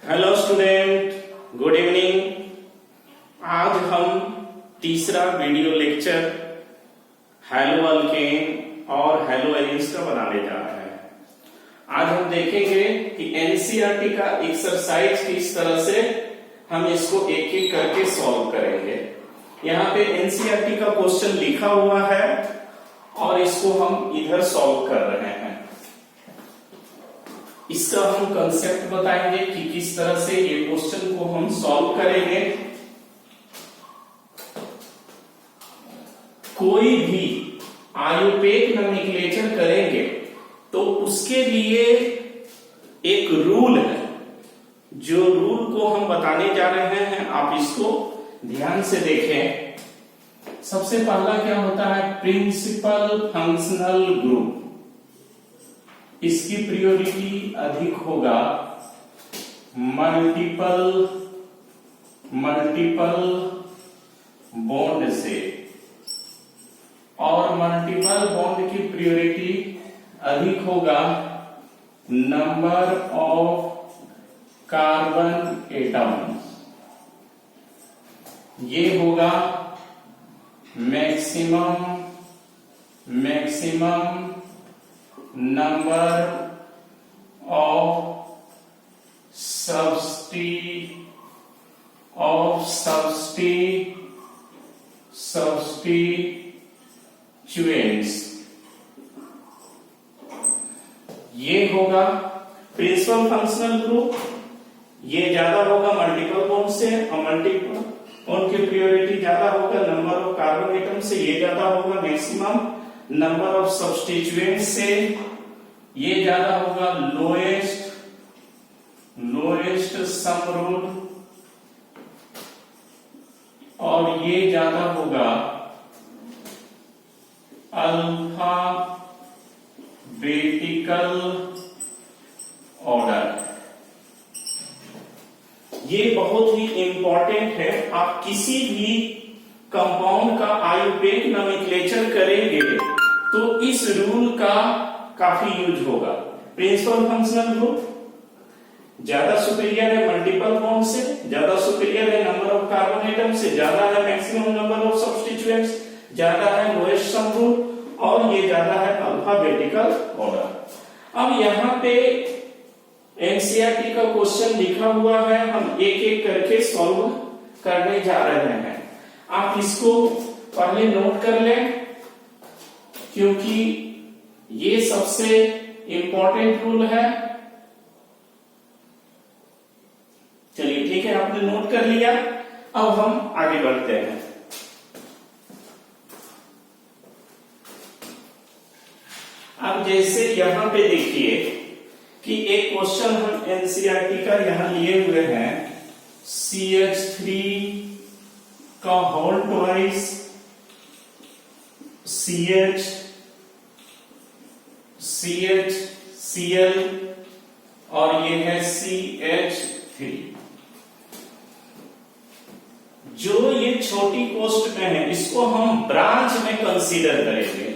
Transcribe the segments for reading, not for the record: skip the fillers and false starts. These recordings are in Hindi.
Hello student, good evening. आज हम तीसरा वीडियो लेक्चर हैलो अल्केन और हैलो एलिन्स का बनाने जा रहे हैं। आज हम देखेंगे कि एनसीईआरटी का एक्सरसाइज किस तरह से हम इसको एक एक करके सॉल्व करेंगे। यहाँ पे एनसीईआरटी का क्वेश्चन लिखा हुआ है और इसको हम इधर सॉल्व कर रहे हैं। इसका हम कंसेप्ट बताएंगे कि किस तरह से ये क्वेश्चन को हम सॉल्व करेंगे। कोई भी आयुर्वेद नोमेनक्लेचर करेंगे तो उसके लिए एक रूल है, जो रूल को हम बताने जा रहे हैं। आप इसको ध्यान से देखें। सबसे पहला क्या होता है, प्रिंसिपल फंक्शनल ग्रुप। इसकी प्रायोरिटी अधिक होगा मल्टीपल बॉन्ड से, और मल्टीपल बॉन्ड की प्रायोरिटी अधिक होगा नंबर ऑफ कार्बन एटम। ये होगा मैक्सिमम number of substituents। ये होगा प्रिंसिपल फंक्शनल ग्रुप। ये ज्यादा होगा मल्टीपल बॉन्ड से, और मल्टीपल बॉन्ड की प्रायोरिटी ज्यादा होगा नंबर ऑफ कार्बन एटम से। ये ज्यादा होगा मैक्सिमम नंबर ऑफ सब्स्टिट्यूएंट से। ये ज्यादा होगा लोएस्ट सम रूल, और ये ज्यादा होगा अल्फाबेटिकल ऑर्डर। ये बहुत ही इंपॉर्टेंट है। आप किसी भी कंपाउंड का आयुर्वेद नोमेनक्लेचर करेंगे तो इस रूल का काफी यूज होगा। प्रिंसिपल फंक्शनल ग्रुप ज्यादा सुपीरियर है मल्टीपल बॉन्ड से, ज्यादा सुपीरियर है नंबर ऑफ कार्बन एटम से, ज्यादा है मैक्सिमम नंबर ऑफ सब्स्टिट्यूएंट्स, ज्यादा है लोएस्ट सम रूल, और ये ज्यादा है अल्फाबेटिकल ऑर्डर। अब यहाँ पे एनसीईआरटी का क्वेश्चन लिखा हुआ है, हम एक एक करके सॉल्व करने जा रहे हैं। आप इसको पहले नोट कर लें, क्योंकि ये सबसे इंपॉर्टेंट रूल है। चलिए ठीक है, आपने नोट कर लिया। अब हम आगे बढ़ते हैं। अब जैसे यहां पे देखिए कि एक क्वेश्चन हम एनसीईआरटी का यहां लिए हुए हैं, CH3 का होल ट्वाइस CHCl, और ये है CH3। जो ये छोटी कोष्ट में है, इसको हम ब्रांच में कंसीडर करेंगे।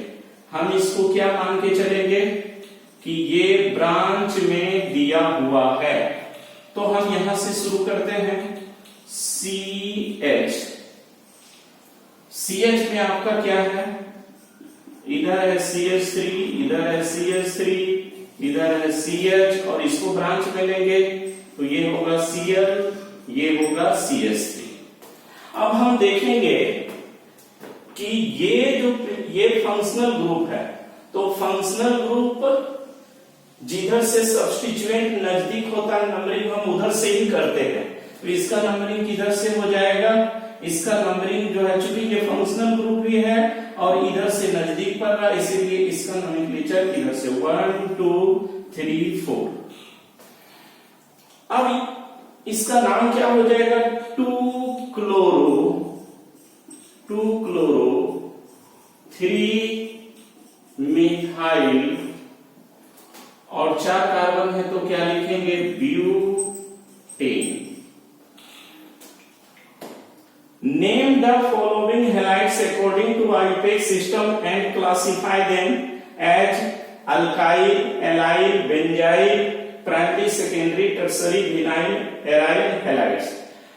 हम इसको क्या मान के चलेंगे कि ये ब्रांच में दिया हुआ है। तो हम यहां से शुरू करते हैं। CH में आपका क्या है, इधर है CH3, इधर है CH3, इधर है CH, और इसको ब्रांच में लेंगे तो ये होगा Cl, ये होगा CH3। अब हम देखेंगे कि ये फंक्शनल ग्रुप है, तो फंक्शनल ग्रुप जिधर से सब्स्टिट्यूएंट नजदीक होता है नंबरिंग हम उधर से ही करते हैं। तो इसका नंबरिंग किधर से हो जाएगा, इसका नंबरिंग जो है, चूंकि ये फंक्शनल ग्रुप भी है और इधर से नजदीक पड़ रहा है, इसीलिए इसका नोमेनक्लेचर इधर से 1 2 3 4। अब इसका नाम क्या हो जाएगा, 2 क्लोरो 3 मिथाइल, और 4 कार्बन है तो क्या लिखेंगे, butane. Name the following halides according to IUPAC system and classify them as alkyl, allyl, benzyl, primary, secondary, tertiary, vinyl, aryl, halides.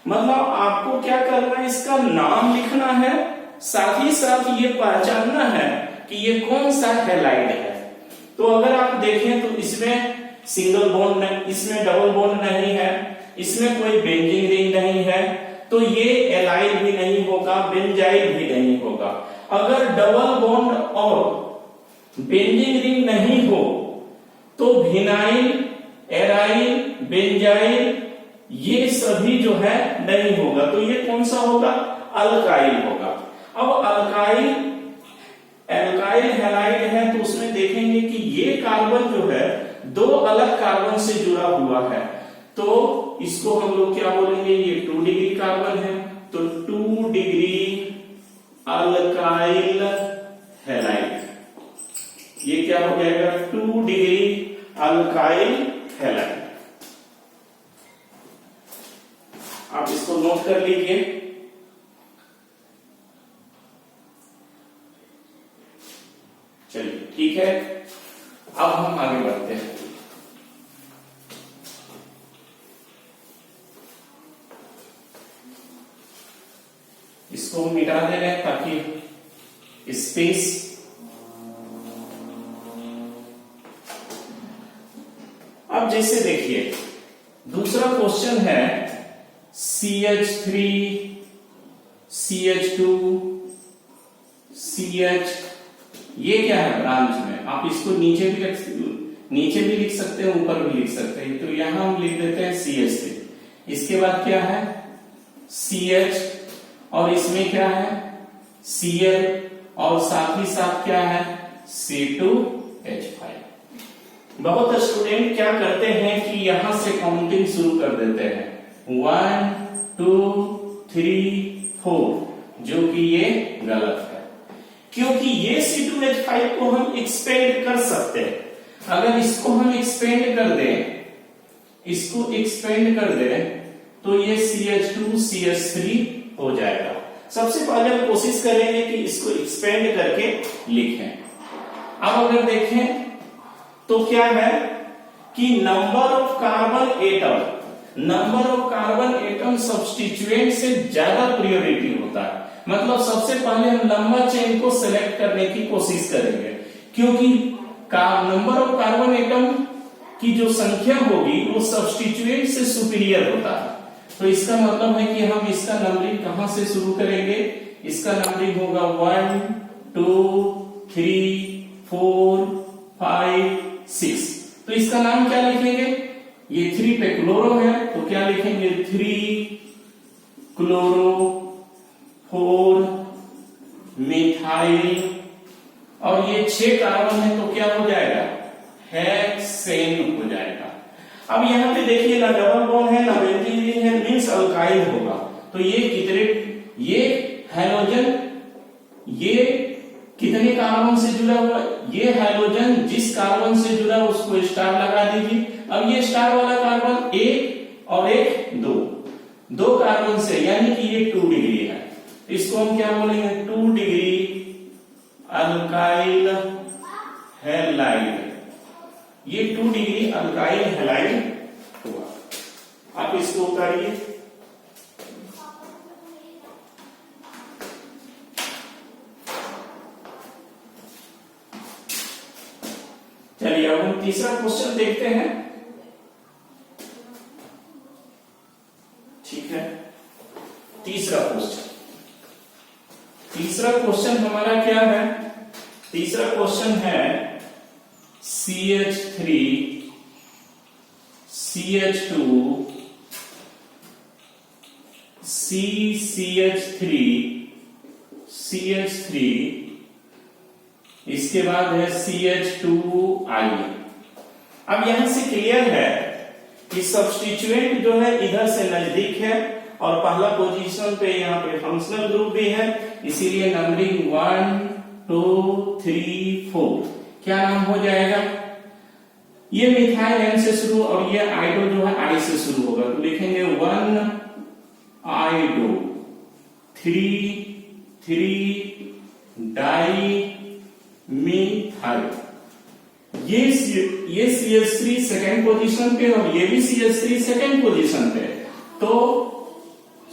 मतलब आपको क्या करना है, इसका नाम लिखना है, साथ ही साथ ये पहचानना है कि ये कौन सा हैलाइड है। तो अगर आप देखें तो इसमें सिंगल बॉन्ड नहीं, इसमें डबल बॉन्ड नहीं है, इसमें कोई बेंजीन रिंग नहीं है, तो ये एलाइल भी नहीं होगा, बेंजाइल भी नहीं होगा। अगर डबल बॉन्ड और बेंजीन रिंग नहीं हो तो विनाइल, एराइल, बेंजाइल ये सभी जो है नहीं होगा। तो ये कौन सा होगा, अल्काइल होगा। अब एल्काइल हैलाइड है तो उसमें देखेंगे कि ये कार्बन जो है दो अलग कार्बन से जुड़ा हुआ है, तो इसको हम लोग क्या बोलेंगे, ये 2 डिग्री कार्बन है, तो 2 डिग्री अल्काइल हैलाइड। ये क्या हो जाएगा, 2 डिग्री अल्काइल हैलाइड। आप इसको नोट कर लीजिए। चलिए ठीक है, अब हम आगे बढ़ते हैं। इसको मिटा दे रहे हैं ताकि स्पेस, अब जैसे देखिए दूसरा क्वेश्चन है CH3, CH2, CH, ये क्या है ब्रांच में, आप इसको नीचे भी लिख सकते हैं, ऊपर भी लिख सकते हैं। तो यहां हम लिख देते हैं CH3। इसके बाद क्या है CH, और इसमें क्या है Cl, और साथ ही साथ क्या है C2H5। बहुत स्टूडेंट क्या करते हैं कि यहां से काउंटिंग शुरू कर देते हैं 1 2 3 4, जो कि ये गलत है, क्योंकि ये C2H5 को हम एक्सपेंड कर सकते हैं। अगर इसको हम एक्सपेंड कर दें, तो ये CH2 CH3 हो जाएगा। सबसे पहले हम कोशिश करेंगे कि इसको एक्सपेंड करके लिखें। अब अगर देखें तो क्या है कि number of carbon atom substituent से ज्यादा प्रायोरिटी होता है। मतलब सबसे पहले हम लंबा चेन को सिलेक्ट करने की कोशिश करेंगे, क्योंकि नंबर ऑफ कार्बन एटम की जो संख्या होगी वो सब्स्टिट्यूएंट से सुपीरियर होता है। तो इसका मतलब है कि हम इसका नंबरिंग कहां से शुरू करेंगे, इसका नंबरिंग होगा 1 2 3 4 5 6। तो इसका नाम क्या लिखेंगे, ये 3 पे क्लोरो है तो क्या लिखेंगे 3 क्लोरो, 4 मिथाइल, और ये 6 कार्बन है तो क्या हो जाएगा हेक्सेन हो जाएगा। अब यहाँ पे देखिए ना डबल बॉन्ड है ना बेंजीन रिंग है, मींस अल्काइल होगा। तो ये हैलोजन ये कितने कार्बन से जुड़ा हुआ, ये हैलोजन जिस कार्बन से जुड़ा उसको स्टार लगा दीजिए। अब ये स्टार वाला कार्बन एक और एक दो कार्बन से, यानी कि ये 2 डिग्री है, इसको हम क्या बोलेंगे 2 डिग्री अल्काइल हैलाइड। ये 2 डिग्री अल्काइल हैलाइड हुआ। आप इसको उतारिए। चलिए अब हम तीसरा क्वेश्चन देखते हैं। ठीक है, तीसरा क्वेश्चन हमारा क्या है, तीसरा क्वेश्चन है CH3 CH2 CH3 CH3, इसके बाद है CH2I। अब यहां से क्लियर है कि सब्स्टिट्यूएंट जो है इधर से नजदीक है और पहला पोजीशन पे यहाँ पे फंक्शनल ग्रुप भी है, इसीलिए नंबरिंग 1 2 3 4 क्या नाम हो जाएगा, ये मिथाइल N से शुरू और ये आइडो जो है I से शुरू होगा। तो लिखेंगे 1 आइडो, 3 डाई मिथाइल। ये CH3 सेकेंड पोजीशन पे और ये भी CH3 सेकेंड पोजीशन पे, तो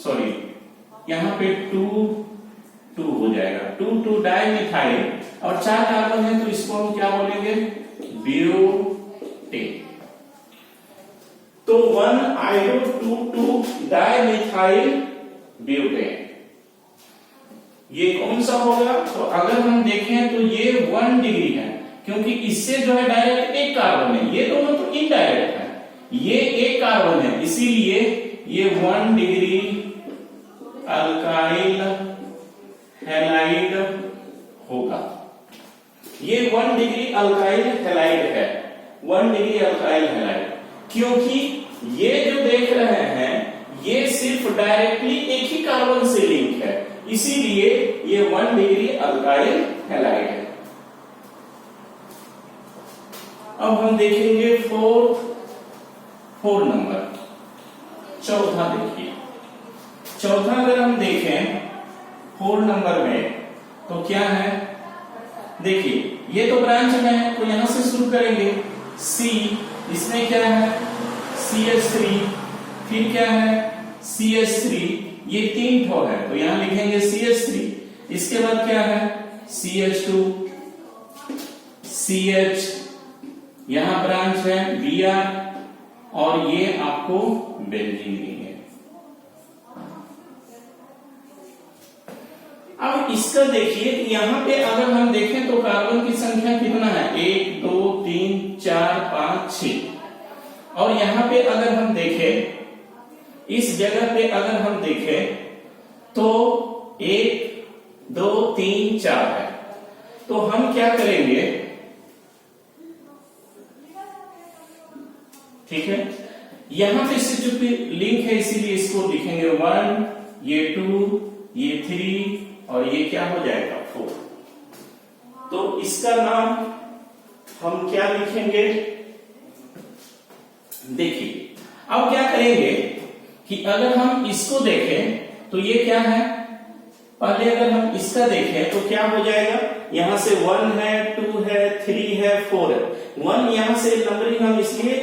सॉरी यहां पे 2 हो जाएगा, 2 डाइमिथाइल और 4 कार्बन है, तो इसको हम क्या बोलेंगे, ब्यूटेन। तो 1 डाइमिथाइल ब्यूटेन, ये कौन सा होगा? तो अगर हम देखें तो ये 1 डिग्री है, क्योंकि इससे जो है डायरेक्ट एक कार्बन है, ये दोनों तो इनडायरेक्ट है, ये एक कार्बन है, इसीलिए ये 1 डिग्री अल्काइल हैलाइड होगा। ये 1 डिग्री अल्काइल हैलाइड है, 1 डिग्री अल्काइल हैलाइड, क्योंकि ये जो देख रहे हैं ये सिर्फ डायरेक्टली एक ही कार्बन से लिंक है, इसीलिए ये 1 डिग्री अल्काइल हैलाइड है। अब हम देखेंगे 4 नंबर, चौथा देखिए। चौथा अगर हम देखें 4 नंबर में तो क्या है, देखिए ये तो ब्रांच में है, तो यहां से शुरू करेंगे। C, इसमें क्या है, CH3, फिर क्या है CH3, ये 3 ठो है, तो यहां लिखेंगे CH3। इसके बाद क्या है CH2, CH, यहां ब्रांच है Br, और ये आपको बेंजीन देंगे। अब इसका देखिए, यहां पे अगर हम देखें तो कार्बन की संख्या कितना है, 1 2 3 4 5 6, और यहां पे अगर हम देखें, इस जगह पे अगर हम देखें तो 1 2 3 4 है, तो हम क्या करेंगे, ठीक है, यहां पे से जो लिंक है इसीलिए इसको लिखेंगे 1, ये 2, ये 3, और ये क्या हो जाएगा 4। तो इसका नाम हम क्या लिखेंगे, देखिए अब क्या करेंगे कि अगर हम इसको देखें तो ये क्या है, पहले अगर हम इसका देखें तो क्या हो जाएगा, यहां से 1 है, 2 है, 3 है, 4 है। 1 यहां से नंबरिंग हम इसलिए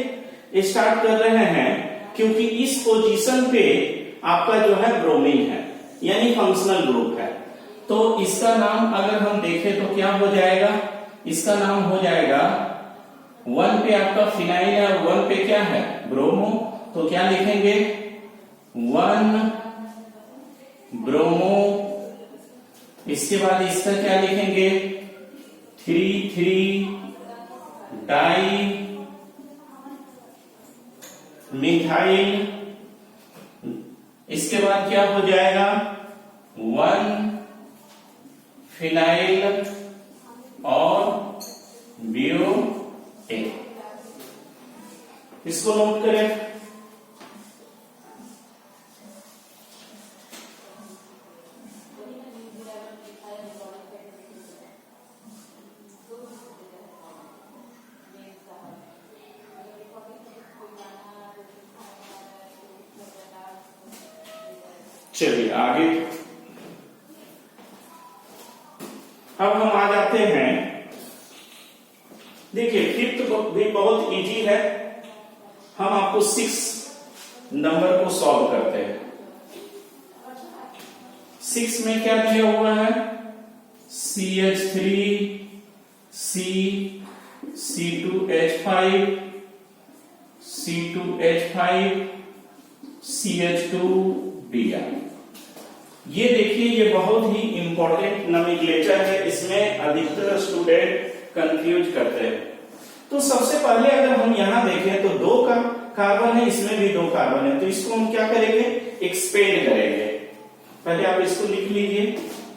स्टार्ट कर रहे हैं क्योंकि इस पोजीशन पे आपका जो है ब्रोमीन है, यानी फंक्शनल ग्रुप है। तो इसका नाम अगर हम देखें तो क्या हो जाएगा, इसका नाम हो जाएगा 1 पे आपका फिनाइल है और 1 पे क्या है ब्रोमो, तो क्या लिखेंगे 1 ब्रोमो। इसके बाद इसका क्या लिखेंगे 3 डाई मिथाइल। इसके बाद क्या हो जाएगा 1 फिनाइल और ब्यूटेन। इसको नोट करें। चलिए आगे, अब हम आ जाते हैं, देखिए फिफ्थ भी बहुत इजी है, हम आपको 6 नंबर को सॉल्व करते हैं। 6 में क्या दिया हुआ है, CH3 C C2H5 C2H5 CH2Br। ये देखिए ये बहुत ही इंपॉर्टेंट नोमेनक्लेचर है, इसमें अधिकतर स्टूडेंट कंफ्यूज करते हैं। तो सबसे पहले अगर हम यहां देखें तो 2 का कार्बन है, इसमें भी 2 कार्बन है, तो इसको हम क्या करेंगे एक्सपेंड करेंगे। पहले आप इसको लिख लीजिए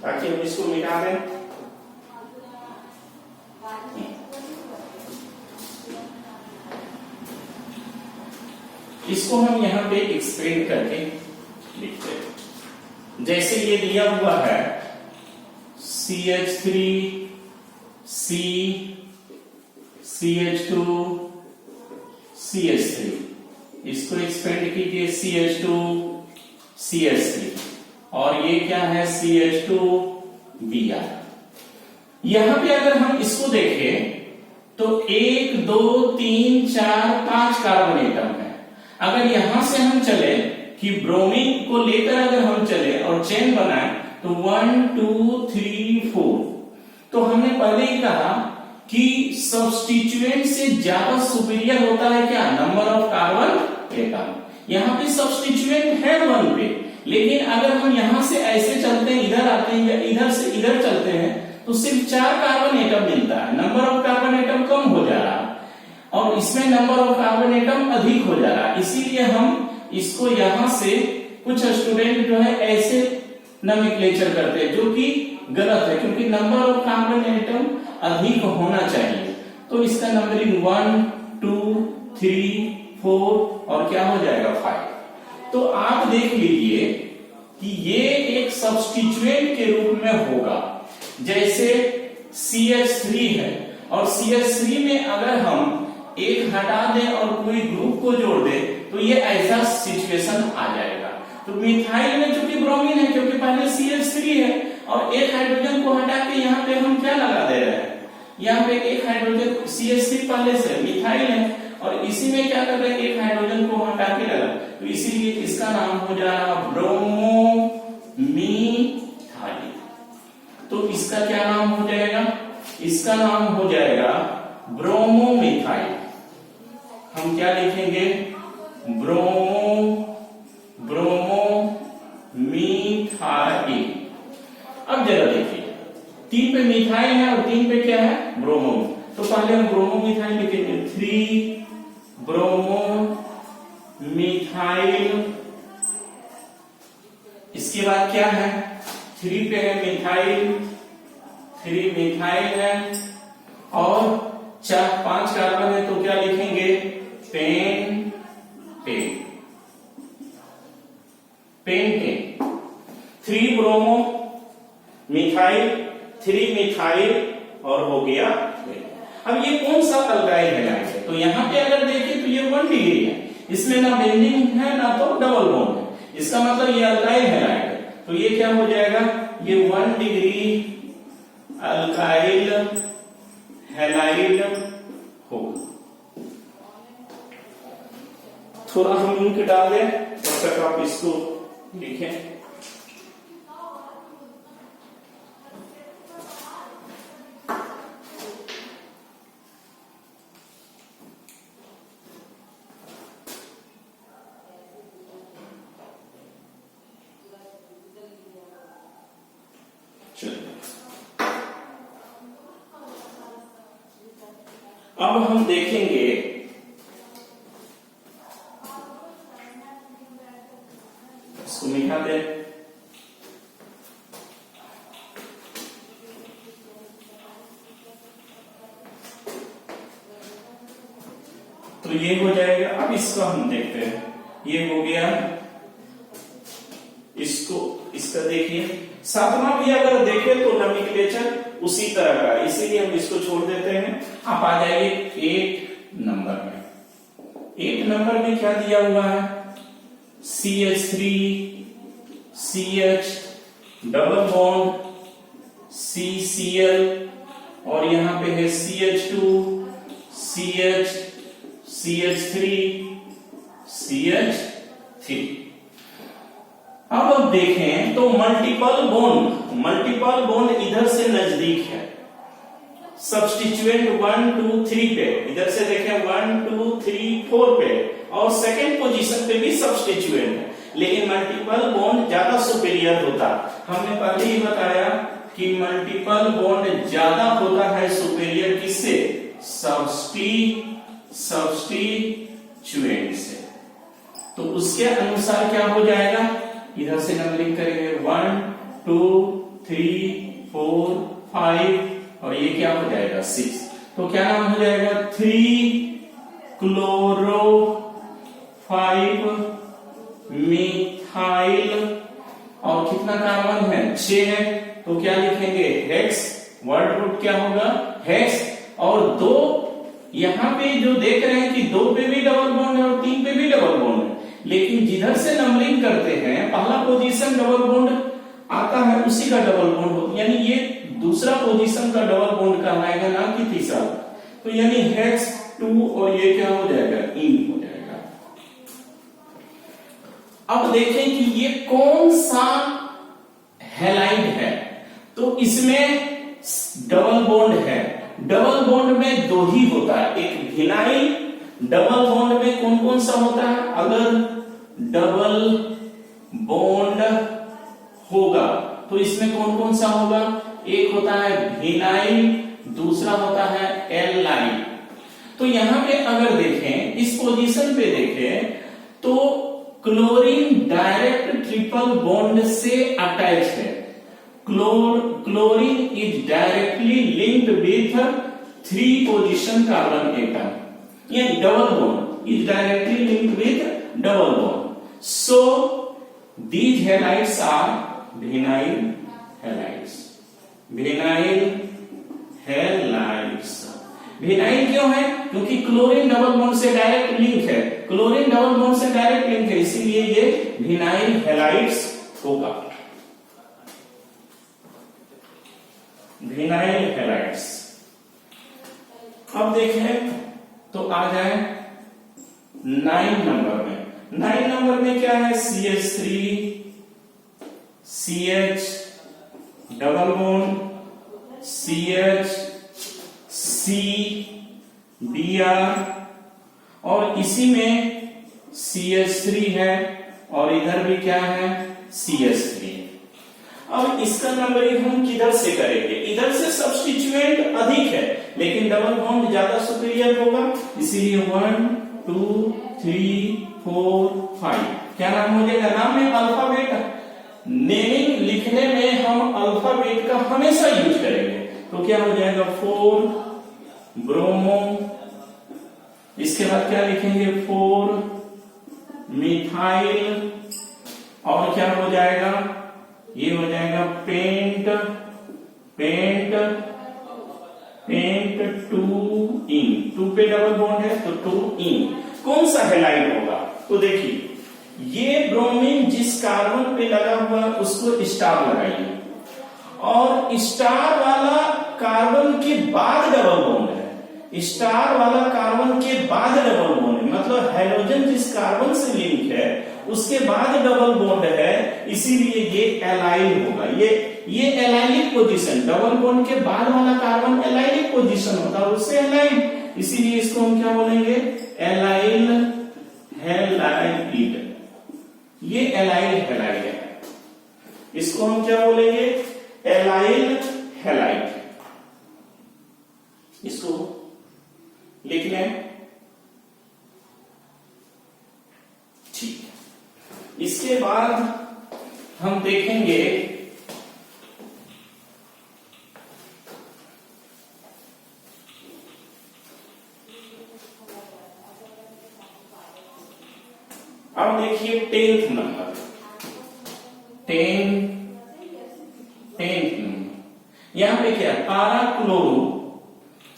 ताकि हम इसको मिटा दें। इसको हम यहां पे एक्सपेंड करके लिखते हैं। जैसे ये दिया हुआ है CH3 C CH2 CH3, इसको एक्सपेंड कीजिए CH2 CH3, और ये क्या है CH2Br। यहां पे अगर हम इसको देखें तो 1 2 3 4 5 कार्बन एटम है। अगर यहां से हम चले कि ब्रोमीन को लेकर अगर हम चले और चेन बनाए तो 1 2 3 4, तो हमने पहले ही कहा कि सब्स्टिट्यूएंट से ज्यादा सुपीरियर होता है क्या, नंबर ऑफ कार्बन एटम। यहाँ पे सब्स्टिट्यूएंट है 1 पे, लेकिन अगर हम यहां से ऐसे चलते हैं, इधर आते हैं या इधर से इधर चलते हैं तो सिर्फ 4 कार्बन एटम मिलता है, नंबर ऑफ कार्बन एटम कम हो जा रहा है और इसमें नंबर ऑफ कार्बन एटम अधिक हो जा रहा है। इसीलिए हम इसको यहां से कुछ स्टूडेंट जो है ऐसे नोमेनक्लेचर करते हैं, जो कि गलत है, क्योंकि नंबर ऑफ कार्बन एटम अधिक होना चाहिए। तो इसका नंबरिंग 1 2 3 4 और क्या हो जाएगा 5। तो आप देख लीजिए कि ये एक सब्स्टिट्यूएंट के रूप में होगा। जैसे CH3 है और CH3 में अगर हम एक हटा दें और कोई ग्रुप को जोड़ दें तो ये ऐसा सिचुएशन आ जाएगा। तो मिथाइल में चूंकि ब्रोमीन है, क्योंकि पहले CH3 है और एक हाइड्रोजन को हटा के यहाँ पे हम क्या लगा दे रहे हैं, यहाँ पे एक हाइड्रोजन CH3 पहले से मिथाइल है और इसी में क्या कर रहे हैं, एक हाइड्रोजन को हटा के लगा, तो इसीलिए इसका नाम हो जाएगा ब्रोमोमिथाइल। तो इसका क्या नाम हो जाएगा, इसका नाम हो जाएगा ब्रोमोमिथाइल। हम क्या लिखेंगे, ब्रोमोमिथाइल। अब जरा देखिए 3 पे मिथाइल है और 3 पे क्या है, ब्रोमो। तो पहले हम ब्रोमोमिथाइल लिखेंगे, 3 ब्रोमोमिथाइल। इसके बाद क्या है, 3 पे है मिथाइल, 3 मिथाइल है और 5 कार्बन है, तो क्या लिखेंगे, पेंटेन। 3 ब्रोमो मिथाइल, 3 मिथाइल और हो गया। अब ये कौन सा अल्काइल हैलाइड है, तो यहां पे अगर देखें तो ये 1 डिग्री है, इसमें ना बेंडिंग है ना तो डबल बॉन्ड है, इसका मतलब ये अल्काइल हैलाइड है। तो ये क्या हो जाएगा, ये 1 डिग्री अल्काइल हैलाइड होगा। थोड़ा हम इंक डाल दें तब तक आप इसको लिखें। अब हम देखेंगे इसको मिटा दें। तो ये हो जाएगा। अब इसका हम देखते हैं, ये हो गया, इसका देखिए 7वां भी अगर देखें तो नोमेनक्लेचर उसी तरह का, इसीलिए हम इसको छोड़ देते हैं। आप आ जाइए 8 नंबर में। 8 नंबर में क्या दिया हुआ है, CH3 CH double bond CCl और यहां पे है CH2 CH CH3 CH3। अब देखें तो मल्टीपल बॉन्ड इधर से नजदीक है, सब्स्टिट्यूएंट 1 2 3 पे, इधर से देखें 1 2 3 4 पे और सेकंड पोजीशन पे भी सब्स्टिट्यूएंट है, लेकिन मल्टीपल बॉन्ड ज्यादा सुपीरियर होता। हमने पहले ही बताया कि मल्टीपल बॉन्ड ज्यादा होता है सुपीरियर किससे, सब्स्टिट्यूएंट से। तो उसके अनुसार क्या हो जाएगा, इधर से नंबरिंग करेंगे 1 2 3 4 5 और ये क्या हो जाएगा 6। तो क्या नाम हो जाएगा 3 क्लोरो 5 मिथाइल और कितना कार्बन है 6 है, तो क्या लिखेंगे हेक्स। वर्ड रूट क्या होगा हेक्स। और 2 यहां पे जो देख रहे हैं कि 2 पे भी डबल बॉन्ड है और 3 पे भी डबल बॉन्ड है, लेकिन जिधर से नंबरिंग करते हैं पहला पोजीशन डबल बॉन्ड आता है उसी का डबल बॉन्ड होता है, यानी ये दूसरा पोजीशन का डबल बॉन्ड कहलाएगा ना कि तीसरा। तो यानी H2 और ये क्या हो जाएगा, इन हो जाएगा। अब देखें कि ये कौन सा हैलाइड है, तो इसमें डबल बॉन्ड है। डबल बॉन्ड में दो ही होता है, एक विनाइल। डबल बॉन्ड में कौन कौन सा होता है, अगर डबल बॉन्ड होगा तो इसमें कौन कौन सा होगा, एक होता है विनाइल, दूसरा होता है एलाइल। तो यहां पे अगर देखें, इस पोजीशन पे देखें तो क्लोरीन डायरेक्ट ट्रिपल बॉन्ड से अटैच है। Chlorine is directly linked with 3 position carbon atom. ये double bond is directly linked with double bond. So these halides are vinyl halides. Vinyl halides. Vinyl क्यों है, क्योंकि क्लोरीन डबल बॉन्ड से डायरेक्ट लिंक है। क्लोरीन डबल बॉन्ड से डायरेक्ट लिंक है, इसीलिए ये विनाइल हैलाइड्स होगा। Vinyl halides. अब देखें तो आ जाए 9 नंबर में। 9 नंबर में क्या है, CH3 CH double bond CH C Br और इसी में CH3 है और इधर भी क्या है, CH3। अब इसका नंबरिंग हम किधर से करेंगे, इधर से सब्स्टिट्यूएंट अधिक है लेकिन डबल बॉन्ड ज्यादा सुपीरियर होगा, इसीलिए 1 2 3 4 5 क्या नाम हो जाएगा, नाम है अल्फाबेट। नेमिंग लिखने में हम अल्फाबेट का हमेशा यूज करेंगे, तो क्या हो जाएगा 4 ब्रोमो, इसके बाद क्या लिखेंगे 4 मिथाइल और क्या हो जाएगा, ये हो जाएगा पेंट 2 इन। 2 पे डबल बॉन्ड है तो 2 इन। कौन सा हैलाइड होगा, तो देखिए ये ब्रोमीन जिस कार्बन पे लगा हुआ है उसको स्टार लगाइए और स्टार वाला कार्बन के बाद डबल बॉन्ड है। स्टार वाला कार्बन के बाद डबल बॉन्ड है, मतलब हाइड्रोजन जिस कार्बन से लिंक है उसके बाद डबल बॉन्ड है, इसीलिए ये एलाइल होगा। ये एलाइलिक पोजीशन, डबल बॉन्ड के बाद वाला कार्बन एलाइलिक पोजीशन होता है, उससे एलाइल, इसीलिए इसको हम क्या बोलेंगे, एलाइल हैलाइड। ये एलाइल हैलाइड है, इसको हम क्या बोलेंगे, एलाइल हैलाइड। इसको लिख लें, ठीक। इसके बाद हम देखेंगे अब देखिए 10th नंबर, 10th नंबर यहां पे क्या है, पारा क्लोरो।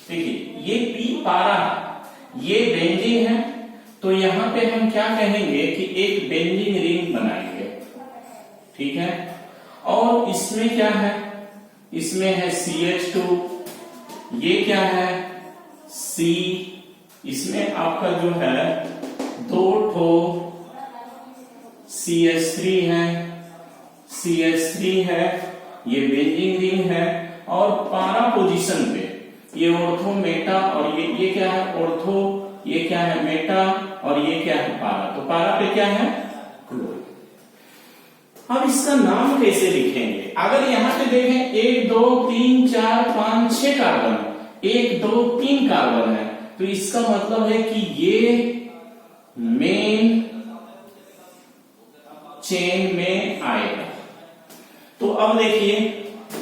देखिए ये पी पारा, ये बेंजीन है, तो यहां पे हम क्या कहेंगे कि एक बेंजीन रिंग बनाएंगे, ठीक है। और इसमें क्या है, इसमें है CH2, ये क्या है C, इसमें आपका जो है 2 ठो CH3 है, CH3 है, ये बेंजीन रिंग है। और पारा पोजीशन पे ये ऑर्थो मेटा और ये क्या है ऑर्थो, ये क्या है मेटा और ये क्या है पारा, तो पारा पे क्या है क्लोरीन। अब इसका नाम कैसे लिखेंगे, अगर यहां पे देखें 1 2 3 4 5 6 कार्बन, 1 2 3 कार्बन है, तो इसका मतलब है कि ये मेन चेन में आएगा। तो अब देखिए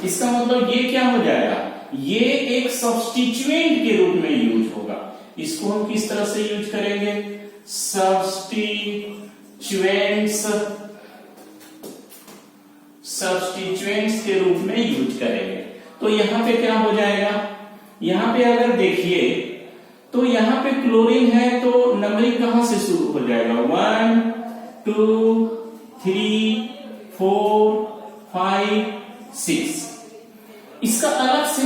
इसका मतलब ये क्या हो जाएगा, ये एक सब्स्टिट्यूएंट के रूप में यूज होगा। इसको हम किस तरह से यूज करेंगे, सब्स्टिट्यूएंट्स के रूप में यूज करेंगे। तो यहां पे क्या हो जाएगा, यहां पे अगर देखिए तो यहां पे क्लोरीन है तो नंबरिंग कहां से शुरू हो जाएगा, 1 2 3 4 5 6। इसका अलग से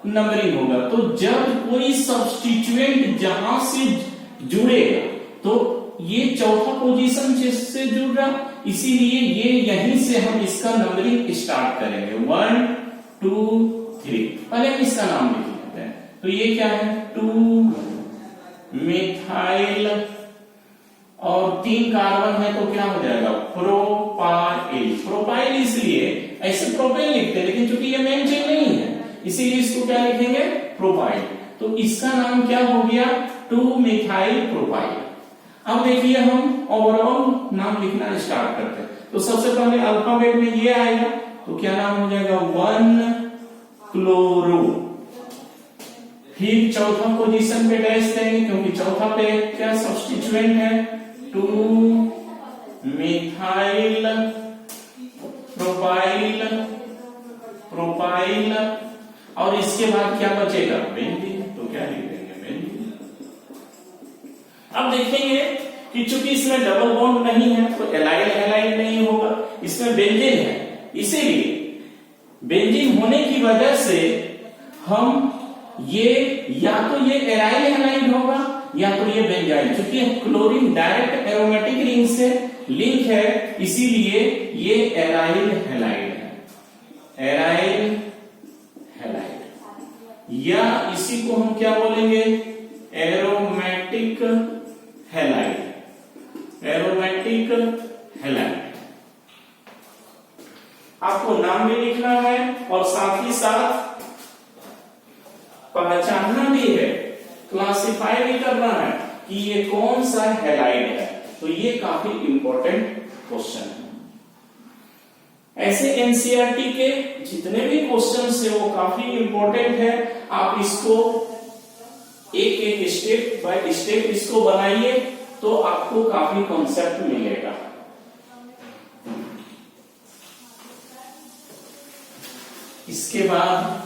नंबरिंग होगा। तो जब कोई सब्स्टिट्यूएंट जहां से जुड़ेगा तो ये चौथा पोजीशन से जुड़ रहा, इसीलिए ये यहीं से हम इसका नंबरिंग स्टार्ट करेंगे। 1 2 3। पहले हम इसका नाम लिख लेते हैं। तो ये क्या है, 2 मिथाइल और 3 कार्बन है तो क्या हो जाएगा, प्रोपाइल। प्रोपाइल इसलिए ऐसे प्रोपेन लिखते हैं, लेकिन चूंकि ये मेन चेन नहीं है इसीलिए इसको क्या लिखेंगे, प्रोपाइल। तो इसका नाम क्या हो गया, 2 मिथाइल प्रोपाइल। अब देखिए हम ओवरऑल नाम लिखना स्टार्ट करते हैं। तो सबसे पहले अल्फाबेट में ये आएगा तो क्या नाम हो जाएगा, 1 क्लोरो। फिर चौथा पोजीशन पे डैश देंगे क्योंकि चौथा पे क्या सब्स्टिट्यूएंट है, 2 मिथाइल प्रोपाइल। प्रोपाइल और इसके बाद क्या बचेगा, बेंजीन। तो क्या लिख देंगे, बेंजीन। अब देखेंगे कि चूंकि इसमें डबल बॉन्ड नहीं है तो एलाइल हैलाइड नहीं होगा, इसमें बेंजीन है, इसीलिए बेंजीन होने की वजह से हम ये या तो ये एराइल हैलाइड होगा या तो ये बेंजाइल। चूंकि क्लोरीन डायरेक्ट एरोमेटिक रिंग से लिंक है इसीलिए ये एराइल हैलाइड है, एराइल हैलाइड। या इसी को हम क्या बोलेंगे, एरोमेटिक हैलाइड, एरोमेटिक हैलाइड। आपको नाम भी लिखना है और साथ ही साथ पहचानना भी है, क्लासिफाई भी करना है कि ये कौन सा हैलाइड है। तो ये काफी इंपॉर्टेंट क्वेश्चन है। ऐसे एनसीईआरटी के जितने भी क्वेश्चन है वो काफी इंपॉर्टेंट है। आप इसको एक एक स्टेप बाय स्टेप इसको बनाइए तो आपको काफी कॉन्सेप्ट मिलेगा। इसके बाद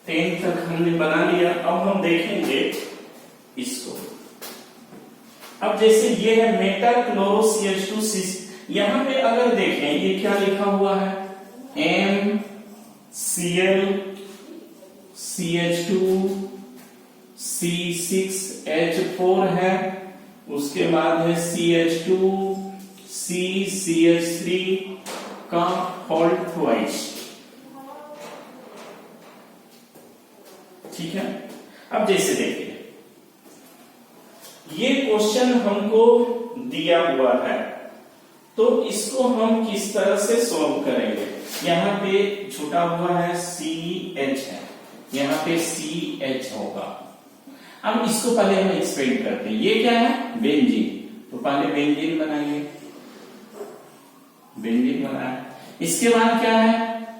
10 तक हमने बना लिया। अब हम देखेंगे इसको। अब जैसे ये है मेटाक्लोरोसीएच2, यहां पे अगर देखें ये क्या लिखा हुआ है, MCl CH2 C6H4 है, उसके बाद है CH2 CCH3 का होल्ड ट्वाइस। ठीक है। अब जैसे देखिए ये क्वेश्चन हमको दिया हुआ है तो इसको हम किस तरह से सॉल्व करेंगे। यहां पे छूटा हुआ है CH है, यहां पे CH होगा। अब इसको पहले हम एक्सपेंड करते हैं। ये क्या है, बेंजीन। तो पहले बेंजीन बनाइए, बेंजीन बनाया। इसके बाद क्या है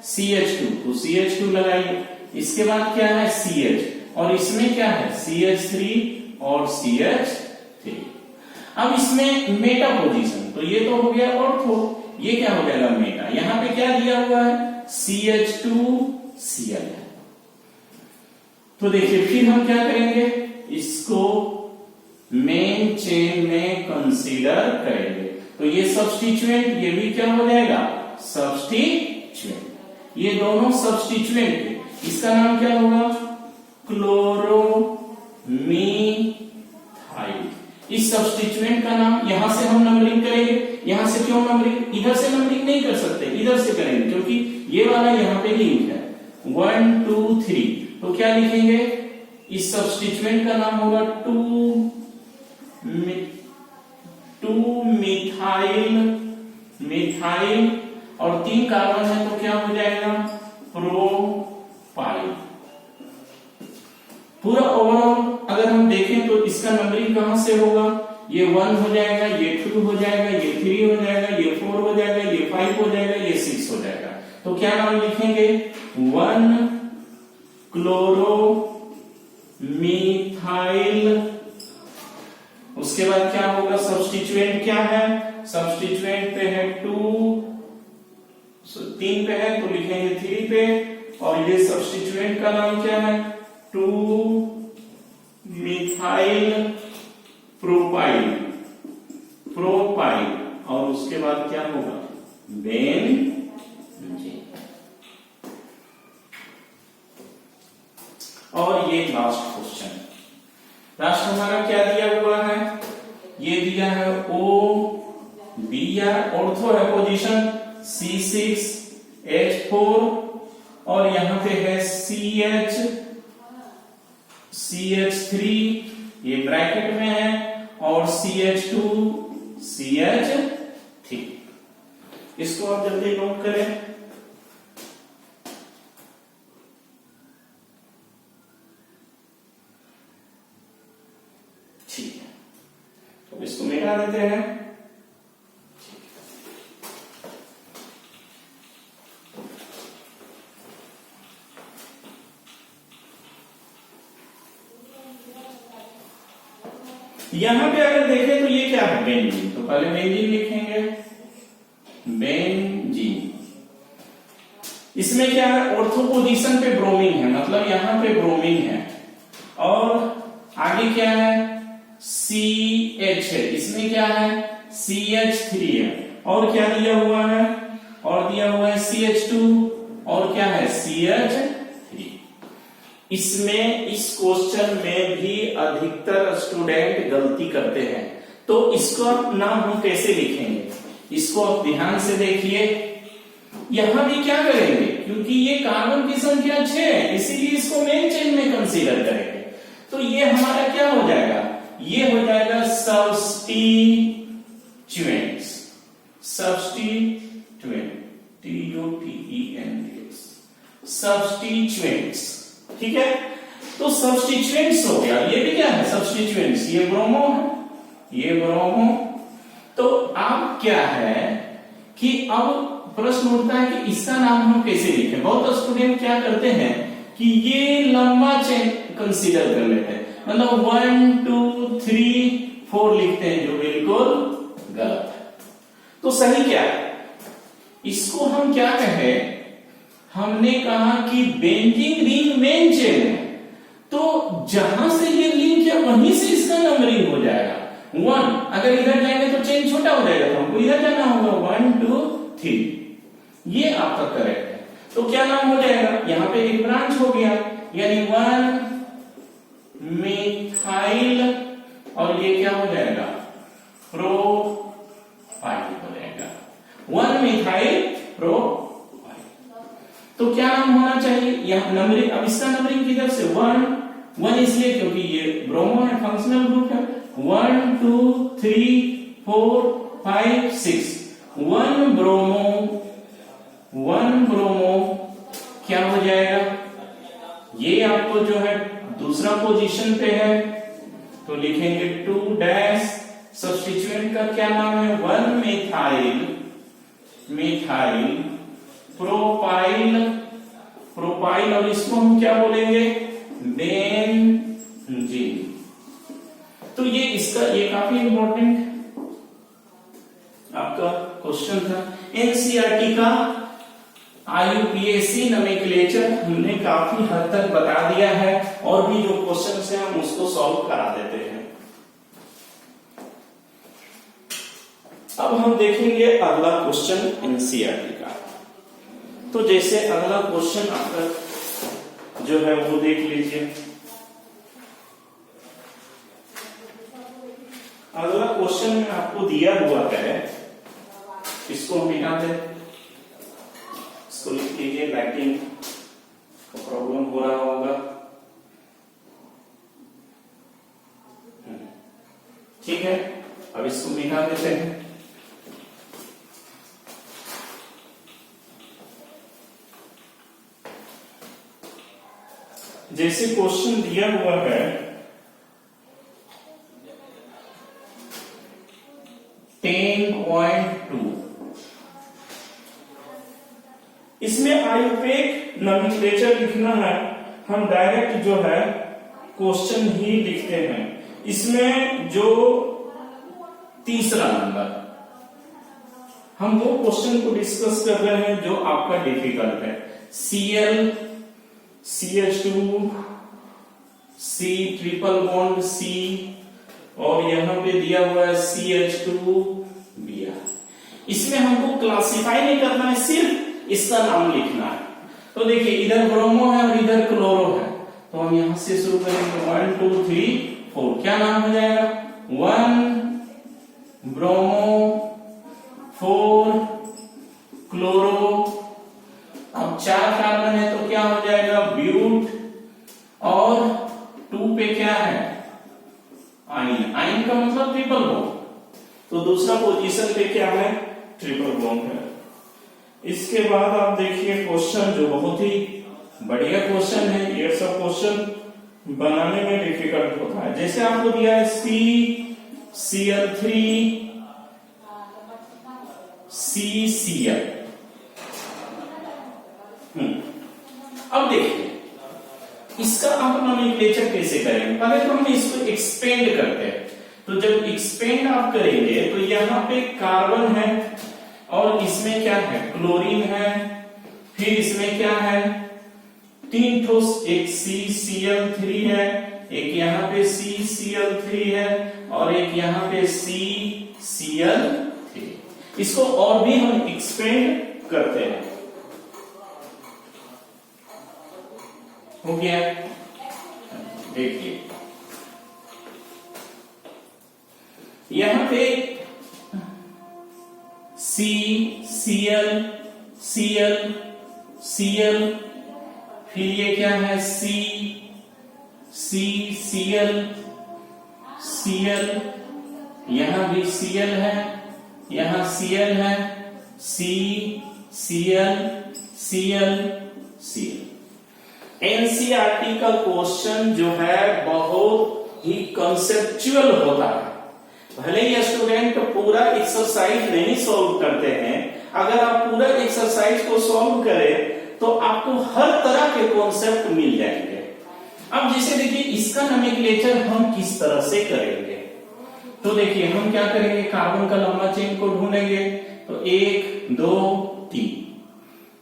CH2, तो CH2 लगाइए। इसके बाद क्या है CH और इसमें क्या है CH3 और CH3। अब इसमें मेटा पोजीशन, तो ये तो हो गया ऑर्थो, ये क्या हो जाएगा मेटा। यहां पे क्या दिया हुआ है CH2Cl है। तो देखिए फिर हम क्या करेंगे, इसको मेन चेन में कंसीडर करेंगे। तो ये सब्स्टिट्यूएंट, ये भी क्या हो जाएगा सब्स्टिट्यूएंट। ये दोनों सब्स्टिट्यूएंट है, इसका नाम क्या होगा क्लोरोमीथाइल। इस सब्स्टिट्यूएंट का नाम, यहां से हम नंबरिंग करेंगे। यहां से क्यों नंबरिंग, इधर से नंबरिंग नहीं कर सकते, इधर से करेंगे क्योंकि ये वाला यहां पे लिंक है 1 2 3। तो क्या लिखेंगे, इस सब्स्टिट्यूएंट का नाम होगा 2 मिथाइल, मिथाइल और 3 कार्बन है तो क्या हो जाएगा प्रोपाइल। पूरा ओवरऑल अगर हम देखें तो इसका नंबरिंग कहां से होगा, ये 1 हो जाएगा, ये 2 हो जाएगा, ये 3 हो जाएगा, ये 4 हो जाएगा, ये 5 हो जाएगा, ये 6 हो जाएगा। तो क्या नाम लिखेंगे 1 क्लोरो मिथाइल। उसके बाद क्या होगा, सब्स्टिट्यूएंट क्या है, सब्स्टिट्यूएंट पे है 2, 3 पे है तो लिखेंगे 3 पे। और ये सब्स्टिट्यूएंट का नाम क्या है 2 मिथाइल प्रोपाइल, प्रोपाइल। और उसके बाद क्या होगा बेंजीन। और ये लास्ट क्वेश्चन, लास्ट हमारा क्या दिया हुआ है, ये दिया है OBr, ऑर्थो है पोजीशन C6H4 और यहां पे है CH3, ये ब्रैकेट में है, और CH2CH3। इसको आप जल्दी नोट करें। ठीक है, तो इसको मिटा देते हैं। यहां पे अगर देखें तो ये क्या है, बेंजीन। तो पहले बेंजीन लिखेंगे, बेंजीन। इसमें क्या है, ऑर्थो पोजीशन पे ब्रोमीन है, मतलब यहां पे ब्रोमीन है, और आगे क्या है, CH है, इसमें क्या है, CH3 है, और क्या दिया हुआ है, और दिया हुआ है CH2, और क्या है, CH3। इसमें इस क्वेश्चन में भी अधिकतर स्टूडेंट गलती करते हैं, तो इसको नाम हम कैसे लिखेंगे, इसको आप ध्यान से देखिए। यहां भी क्या करेंगे, क्योंकि ये कार्बन की संख्या 6 है, इसीलिए इसको मेन चेन में कंसीडर करेंगे। तो ये हमारा क्या हो जाएगा, ये हो जाएगा सब्स्टिट्यूएंट्स, सब्स्टिट्यूएंट, TUTENTS, सब्स्टिट्यूएंट्स। ठीक है, तो सब्स्टिट्यूएंट्स हो गया, ये भी क्या है, सब्स्टिट्यूएंट्स, ये ब्रोमो है, ये ब्रोमो। तो अब क्या है कि अब प्रश्न उठता है कि इसका नाम हम कैसे लिखें। बहुत स्टूडेंट क्या करते हैं कि ये लंबा चेन कंसीडर कर लेते हैं, मतलब 1 2 3 4 लिखते हैं, जो बिल्कुल गलत है। तो सही क्या है, इसको हम क्या कहें, हमने कहा कि बेंजीन रिंग मेन चेन है, तो जहां से ये लिंक है वहीं से इसका नंबरिंग हो जाएगा 1। अगर इधर जाएंगे तो चेन छोटा हो जाएगा, तो हमको इधर जाना होगा 1 2 3, ये आपका करेक्ट है। तो क्या नाम हो जाएगा, यहां पे एक ब्रांच हो गया, यानी 1 मिथाइल, और ये क्या हो जाएगा, प्रोपाइल हो जाएगा, 1 मिथाइल प्रोपाइल। तो क्या नाम होना चाहिए, यहां नंबरिंग, अब इसका नंबरिंग किधर से, 1 इसलिए क्योंकि ये ब्रोमो है, फंक्शनल ग्रुप है, 1 2 3 4 5 6, 1 ब्रोमो क्या हो जाएगा, ये आपको जो है दूसरा पोजीशन पे है, तो लिखेंगे 2 डैश, सब्स्टिट्यूएंट का क्या नाम है, 1 मिथाइल प्रोपाइल, और इसको हम क्या बोलेंगे, बेंजीन। तो ये इसका, ये काफी इंपॉर्टेंट आपका क्वेश्चन था। एनसीईआरटी का IUPAC नोमेनक्लेचर हमने काफी हद तक बता दिया है, और भी जो क्वेश्चन है हम उसको सॉल्व करा देते हैं। अब हम देखेंगे अगला क्वेश्चन एनसीईआरटी का। तो जैसे अगला क्वेश्चन आपका जो है वो देख लीजिए। अगला क्वेश्चन में आपको दिया हुआ है, इसको हम मिटा दें, इसको लिख लीजिए, राइटिंग का प्रॉब्लम हो रहा होगा। ठीक है, अब इसको मिटा देते हैं। जैसे क्वेश्चन दिया हुआ है, 10.2, इसमें आयुपेक नोमेनक्लेचर लिखना है, हम डायरेक्ट जो है क्वेश्चन ही लिखते हैं। इसमें जो तीसरा नंबर, हम वो क्वेश्चन को डिस्कस कर रहे हैं जो आपका डिफिकल्ट है। Cl CH2 C triple bond C, और यहां पे दिया हुआ है CH2 Br। इसमें हमको क्लासिफाई नहीं करना है, सिर्फ इसका नाम लिखना है। तो देखिए इधर ब्रोमो है और इधर क्लोरो है, तो हम यहां से शुरू करेंगे 1 2 3 4। क्या नाम हो जाएगा? 1 ब्रोमो 4 क्लोरो। अब 4 कार्बन है तो क्या हो जाएगा? ब्यूट। और 2 पे क्या है? आइन। आइन का मतलब ट्रिपल बॉन्ड, तो दूसरा पोजीशन पे क्या है? ट्रिपल बॉन्ड है। इसके बाद आप देखिए क्वेश्चन जो बहुत ही बढ़िया क्वेश्चन है, ये सब क्वेश्चन बनाने में डिफिकल्ट होता है। जैसे आपको दिया है CCl3 CCl। अब देखिए इसका आप नोमेनक्लेचर कैसे करेंगे? पहले तो हम इसको एक्सपेंड करते हैं। तो जब एक्सपेंड आप करेंगे तो यहाँ पे कार्बन है और इसमें क्या है? क्लोरीन है। फिर इसमें क्या है? 3 ठोस, एक CCl3 है, एक यहाँ पे CCl3 है और एक यहाँ पे CCl3। इसको और भी हम एक्सपेंड करते हैं। हो गया? देखिए यहां पे CCl Cl Cl, फिर ये क्या है? CCl Cl, यहां भी Cl है, यहां Cl है, CCl Cl Cl। एनसीईआरटी का क्वेश्चन जो है बहुत ही कंसेप्चुअल होता है। भले ही स्टूडेंट पूरा एक्सरसाइज नहीं सॉल्व करते हैं, अगर आप पूरा एक्सरसाइज को सॉल्व करें तो आपको हर तरह के कॉन्सेप्ट मिल जाएंगे। अब जैसे देखिए इसका नोमेनक्लेचर हम किस तरह से करेंगे, तो देखिए हम क्या करेंगे? कार्बन का लंबा चेन को ढूंढेंगे। तो 1 2 3,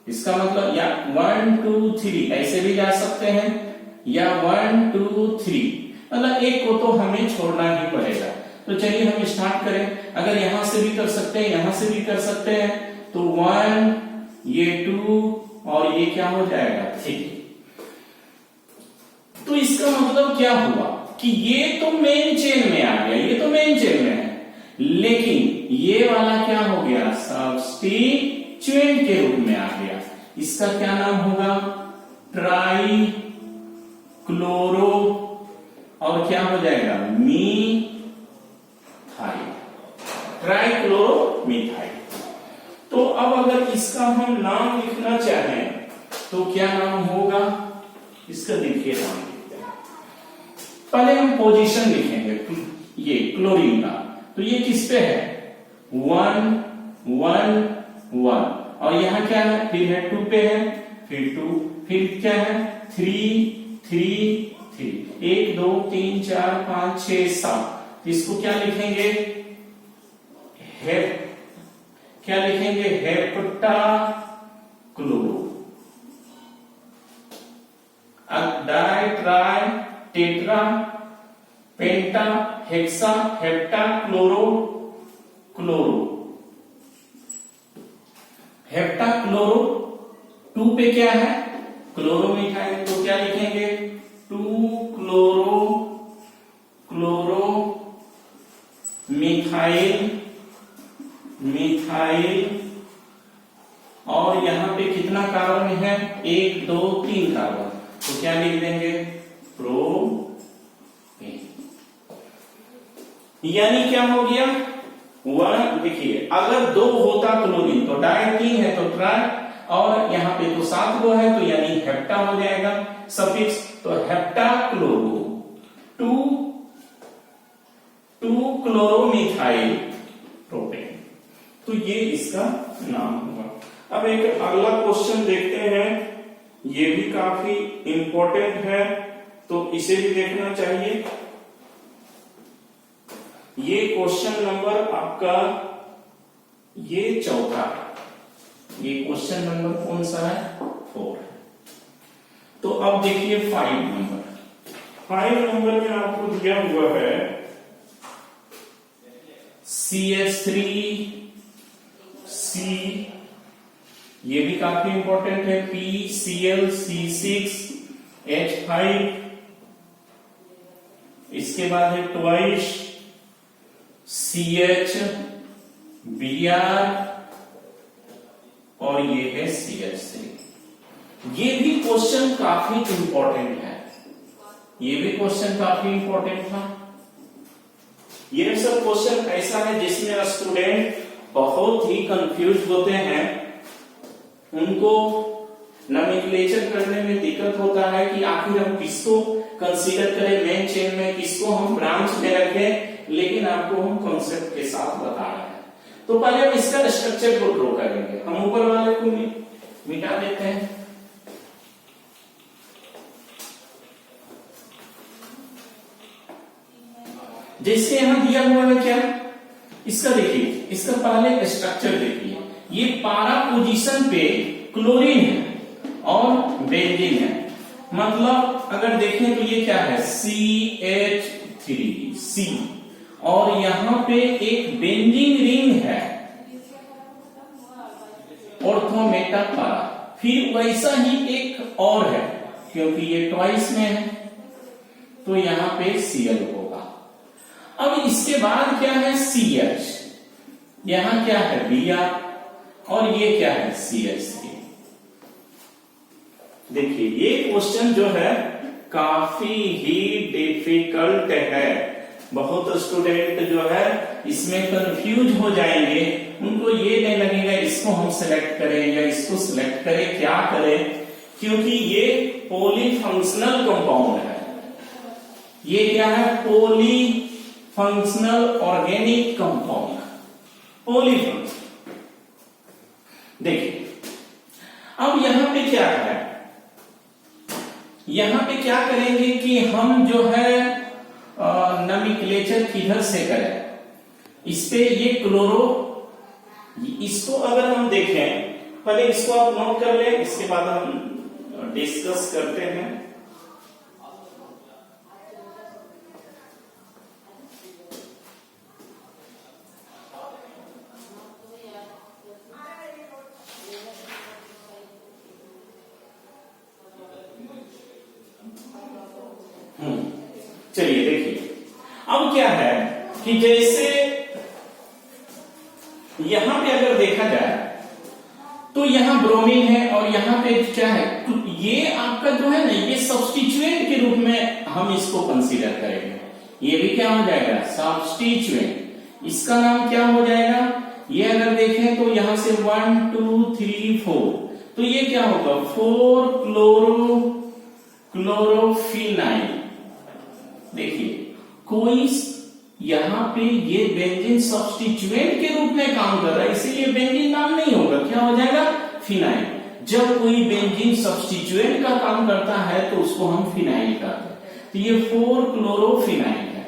इसका मतलब या 1 2 3 ऐसे भी जा सकते हैं, या 1 2 3, मतलब एक को तो हमें छोड़ना ही पड़ेगा। तो चलिए हम स्टार्ट करें। अगर यहां से भी कर सकते हैं, यहां से भी कर सकते हैं, तो 1, ये 2 और ये क्या हो जाएगा? 3। तो इसका मतलब क्या हुआ कि ये तो मेन चेन में आ गया, ये तो मेन चेन में है, लेकिन ये वाला क्या हो गया? सब्स्टिट्यूएंट के रूप में आ गया। इसका क्या नाम होगा? ट्राई क्लोरो और क्या हो जाएगा? मीथाइल। Try chloro methyl. तो अब अगर इसका हम नाम लिखना चाहें तो क्या नाम होगा? इसका देखिए नाम लिखते हैं। पहले हम पोजीशन लिखेंगे, ये क्लोरीन का, तो ये किस पे है? 1 1 1, और यहां क्या है? फिर है 2 पे है, फिर 2, फिर क्या है? 3 3 3, 1 2 3 4 5 6 7। इसको क्या लिखेंगे? क्या लिखेंगे? Hepta chloro. Di tri tetra पेंटा hexa hepta chloro chloro. Hepta chloro. 2 पे क्या है? क्लोरो मिथाइल, तो क्या लिखेंगे? 2 क्लोरो क्लोरो मिथाइल मिथाइल। और यहां पे कितना कार्बन है? 1 2 3 कार्बन, तो क्या लिख देंगे? प्रोपेन। यानी क्या हो गया? 1, देखिए अगर 2 होता क्लोरीन तो डाई, 3 है तो ट्राई, और यहां पे तो 7 गो है तो यानी हेप्टा हो जाएगा सफिक्स, तो हेप्टा क्लोरो 2 क्लोरोमिथाइल प्रोपेन। तो ये इसका नाम होगा। अब एक अगला क्वेश्चन देखते हैं, ये भी काफी इंपॉर्टेंट है तो इसे भी देखना चाहिए। ये क्वेश्चन नंबर आपका ये चौथा है। ये क्वेश्चन नंबर कौन सा है? 4। तो अब देखिए 5 नंबर। 5 नंबर में आपको दिया हुआ है CH3 सी, ये भी काफी इंपॉर्टेंट है, PCl C6H5, इसके बाद है ट्वाइस CHBr और ये है CH3। ये भी क्वेश्चन काफी इंपॉर्टेंट है, ये भी क्वेश्चन काफी इंपॉर्टेंट था। ये सब क्वेश्चन ऐसा है जिसमें स्टूडेंट बहुत ही कंफ्यूज होते हैं, उनको नोमेनक्लेचर करने में दिक्कत होता है कि आखिर हम किसको कंसीडर करें मेन चेन में, किसको हम ब्रांच में रखें, लेकिन आपको हम कॉन्सेप्ट के साथ बता रहे हैं। तो पहले हम इसका स्ट्रक्चर को ड्रॉ करेंगे। हम ऊपर वाले को मिटा देते हैं। जैसे यहां दिया हुआ है क्या, इसका देखिए, इसका पहले स्ट्रक्चर देखिए। ये पारा पोजीशन पे क्लोरीन है और बेंजीन है, मतलब अगर देखें तो ये क्या है CH3C, और यहां पे एक बेंजीन रिंग है ऑर्थोमेटा पारा, फिर वैसा ही एक और है क्योंकि ये ट्वाइस में है तो यहां पे Cl होगा। अब इसके बाद क्या है CH, यहां क्या है Br और ये क्या है CH3। देखिए ये क्वेश्चन जो है काफी ही डिफिकल्ट है, बहुत स्टूडेंट जो है इसमें कंफ्यूज हो जाएंगे, उनको ये नहीं लगेगा इसको हम सिलेक्ट करें या इसको सिलेक्ट करें, क्या करें, क्योंकि ये पॉलीफंक्शनल कंपाउंड है। ये क्या है, पॉलीफंक्शनल ऑर्गेनिक कंपाउंड, पॉलीफंक्शनल। देखिए अब यहां पे क्या है, यहां पे क्या करेंगे कि हम जो है नोमेनक्लेचर किधर से करें, इस पे ये क्लोरो, इसको अगर हम देखें, पहले इसको आप नोट कर लें, इसके बाद हम डिस्कस करते हैं। चलिए देखिए अब क्या है कि जैसे यहां पे अगर देखा जाए तो यहां ब्रोमीन है और यहां पे क्या है, तो ये आपका जो है ना, ये सब्स्टिट्यूएंट के रूप में हम इसको कंसीडर करेंगे। ये भी क्या हो जाएगा, सब्स्टिट्यूएंट। इसका नाम क्या हो जाएगा, ये अगर देखें तो यहां से 1 2 3 4, तो ये क्या होगा 4 क्लोरोफिनाइल। देखिए कोई यहां पे ये बेंजीन सब्स्टिट्यूएंट के रूप में काम कर रहा है, इसीलिए बेंजीन नाम नहीं होगा, क्या हो जाएगा फिनाइल। जब कोई बेंजीन सब्स्टिट्यूएंट का काम करता है तो उसको हम फिनाइल कहते हैं। तो ये 4 क्लोरोफिनाइल है।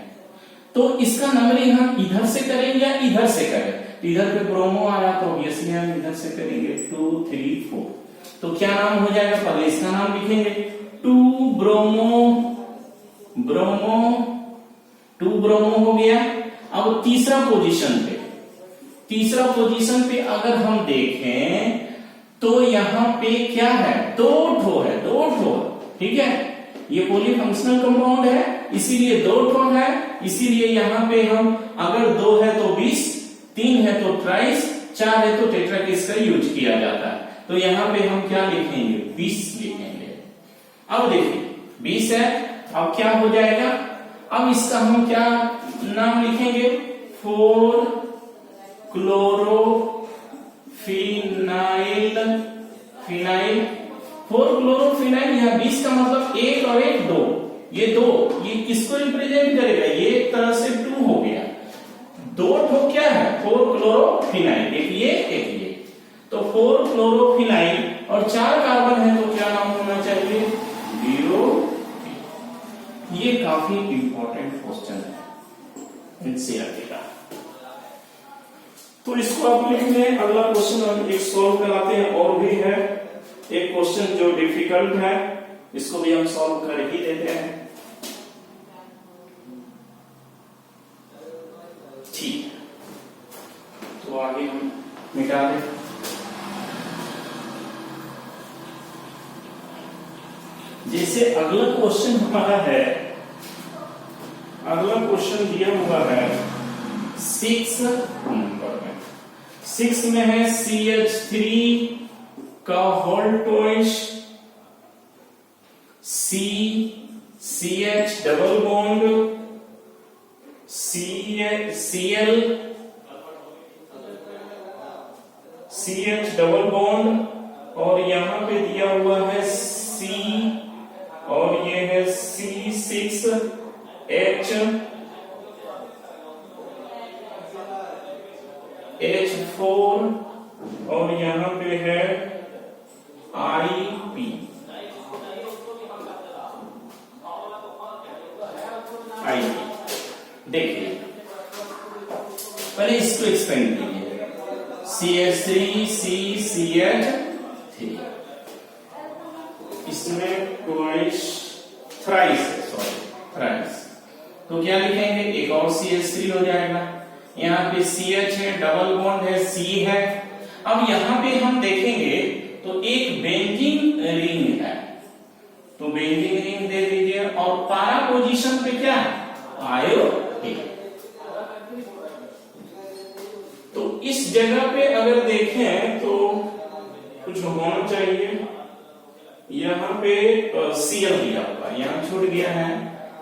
तो इसका नंबरिंग हम इधर से करें या इधर से करें, तो इधर पे ब्रोमो आ रहा तो ऑब्वियसली हम इधर से करेंगे 2 3 4। तो क्या नाम हो जाएगा, पहले इसका नाम लिखेंगे 2 ब्रोमो हो गया। अब तीसरा पोजीशन पे अगर हम देखें तो यहां पे क्या है, दो ठो, ठीक है, ये पॉलीफंक्शनल कंपाउंड है इसीलिए 2 ठो है, इसीलिए यहां पे हम अगर 2 है तो 20, 3 है तो ट्राइस, 4 है तो टेट्रा का इसका यूज किया जाता है। तो यहां पे हम क्या लिखेंगे, 20 लिखेंगे। अब देखिए 20 है, अब क्या हो जाएगा, अब इसका हम क्या नाम लिखेंगे, 4 क्लोरोफिनाइल, 4 क्लोरोफिनाइल। यह 20 का मतलब 1 और 1 2, ये 2, ये किसको रिप्रेजेंट करेगा, ये एक तरह से 2 हो गया। 2 ठो क्या है, 4 क्लोरोफिनाइल, एक ये। तो 4 क्लोरोफिनाइल और 4 कार्बन है तो क्या नाम होना चाहिए, 0। ये काफी इंपॉर्टेंट क्वेश्चन है एनसीईआरटी का, तो इसको आप लिख लें। अगला क्वेश्चन हम एक सॉल्व कराते हैं, और भी है एक क्वेश्चन जो डिफिकल्ट है, इसको भी हम सॉल्व कर ही देते हैं। ठीक है, तो आगे हम मिटा दे। जैसे अगला क्वेश्चन हमारा है, अगला क्वेश्चन दिया हुआ है 6 नंबर में। 6 में है CH3 का whole twice CH double bond CH double bond और यहां पे दिया हुआ है C और ये है C6H H4 और यहां पे है IP। देखिए पहले इसको एक्सपेंड कीजिए, CH3 CCH3 इसमें ट्वाइस थ्राइस, तो क्या लिखेंगे, एक और CH3 हो जाएगा। यहाँ पे CH है, डबल बॉन्ड है, C है। अब यहाँ पे हम देखेंगे तो एक बेंजीन रिंग है, तो बेंजीन रिंग दे दीजिए और पारा पोजीशन पे क्या है, आयोडीन। तो इस जगह पे अगर देखें तो कुछ होना चाहिए, यहाँ पे Cl दिया हुआ, यहाँ छूट गया है,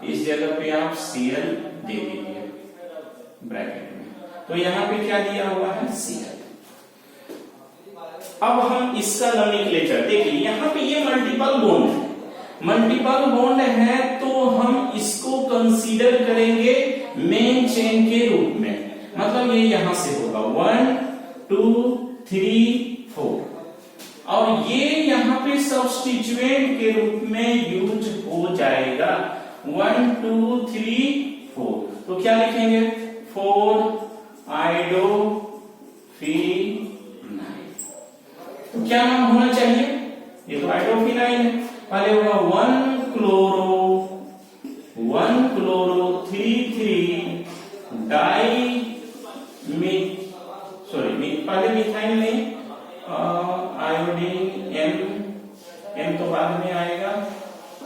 इस जगह पे आप Cl दे दीजिए ब्रैकेट में, तो यहाँ पे क्या दिया हुआ है, Cl। अब हम इसका नोमेनक्लेचर देखिए, यहाँ पे ये मल्टीपल बॉन्ड है, मल्टीपल बॉन्ड है तो हम इसको कंसीडर करेंगे मेन चेन के रूप में, मतलब ये यहां से होगा 1 2 3 4 और ये यहाँ पे सब्स्टिट्यूएंट के रूप में यूज हो जाएगा 1 2 3 4। तो क्या लिखेंगे, 4 आइडो फिनाइल। तो क्या नाम होना चाहिए, ये तो आइडोफिनाइल है, पहले होगा 1 क्लोरो 3 डाई पहले मिथाइल नहीं, आयोडीन M तो बाद में आएगा,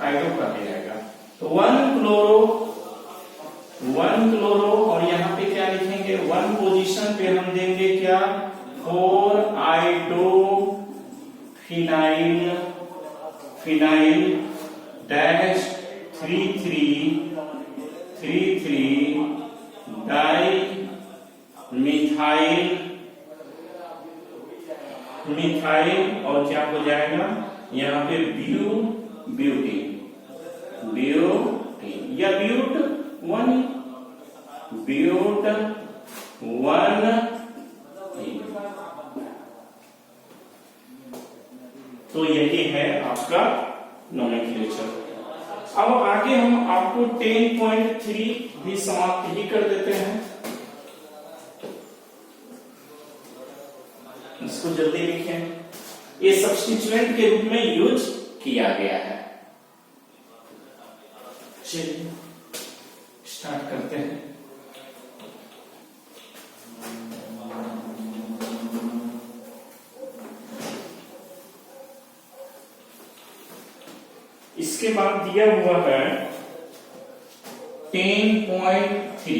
आइडो का जाएगा। तो 1 क्लोरो और यहाँ पे क्या लिखेंगे, 1 पोजीशन पे हम देंगे क्या, 4 आइडो फिनाइल डैश 3 डाई मिथाइल और क्या हो जाएगा, यहाँ पे ब्यूटीन या ब्यूट 1 तो यही है आपका नोमेनक्लेचर। अब आगे हम आपको 10.3 भी समाप्त ही कर देते हैं, इसको जल्दी लिखें। ये सब्स्टिट्यूएंट के रूप में यूज किया गया है। चलिए स्टार्ट करते हैं। इसके बाद दिया हुआ है 10.3।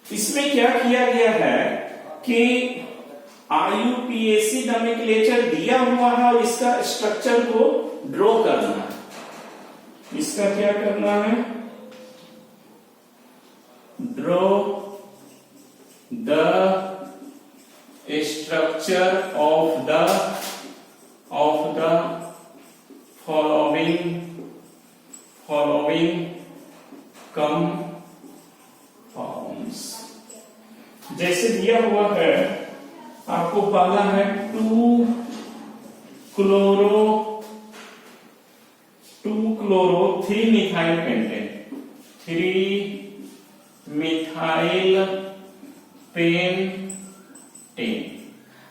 इसमें क्या किया गया है कि IUPAC नोमेनक्लेचर दिया हुआ है और इसका स्ट्रक्चर को ड्रॉ करना है। इसका क्या करना है, draw the structure of the following compounds. जैसे दिया हुआ है आपको, पहला है 2 chloro 3 methyl pentane, 3 methyl pentane.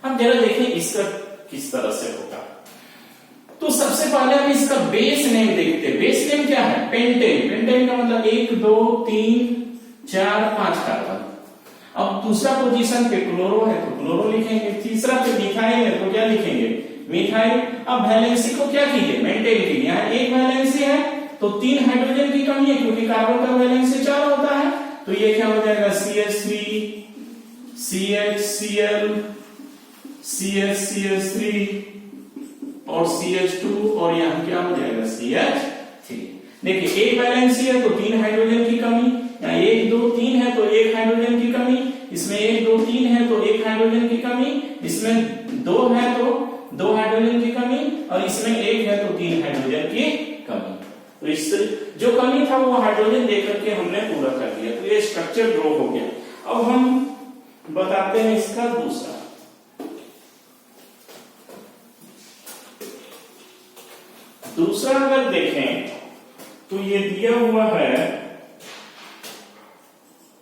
अब जरा देखिए इसका किस तरह से होगा। तो सबसे पहले हम इसका बेस नेम देखते हैं। बेस नेम क्या है, पेंटेन। पेंटेन का मतलब 1 2 3 4 5 कार्बन। अब दूसरा पोजीशन पे क्लोरो है तो क्लोरो लिखेंगे, तीसरा पे मिथाइल है तो क्या लिखेंगे, मिथाइल। अब वैलेंसी को क्या कीजिए, मेंटेन कीजिए। यहाँ एक वैलेंसी है तो 3 हाइड्रोजन की कमी है क्योंकि कार्बन का वैलेंसी 4 होता है, तो ये क्या हो जाएगा CH3 CHCl CH3 और CH2 और यहाँ क्या हो जाएगा CH3। देखिए एक वैलेंसी है तो 3 हाइड्रोजन की कमी, यहाँ 1 2 3 है तो 1 हाइड्रोजन की कमी, इसमें 1 2 3 है तो 1 हाइड्रोजन की कमी, इसमें 2 है तो 2 हाइड्रोजन की कमी और इसमें 1 है तो 3 हाइड्रोजन की कमी। तो इस जो कमी था वो हाइड्रोजन देकर के हमने पूरा कर दिया, तो ये स्ट्रक्चर ड्रॉ हो गया। अब हम बताते हैं इसका दूसरा अगर देखें तो ये दिया हुआ है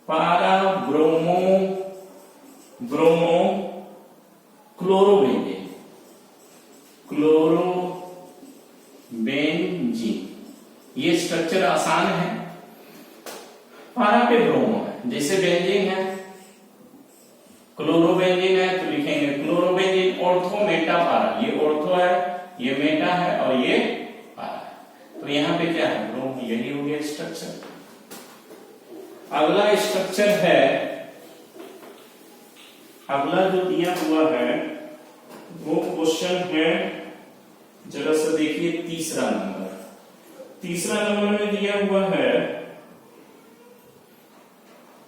पारा ब्रोमो क्लोरोबेंजीन ये स्ट्रक्चर आसान है। पारा पे ब्रोमो है, जैसे बेंजीन है, क्लोरोबेंजीन है तो लिखेंगे क्लोरोबेंजीन। ऑर्थो मेटा पारा, ये ऑर्थो है, ये मेटा है और ये पारा है, तो यहां पे क्या है, ब्रोमो। यही हो गया स्ट्रक्चर। अगला स्ट्रक्चर है, अगला जो दिया हुआ है वो क्वेश्चन है, जरा सा देखिए तीसरा नंबर में दिया हुआ है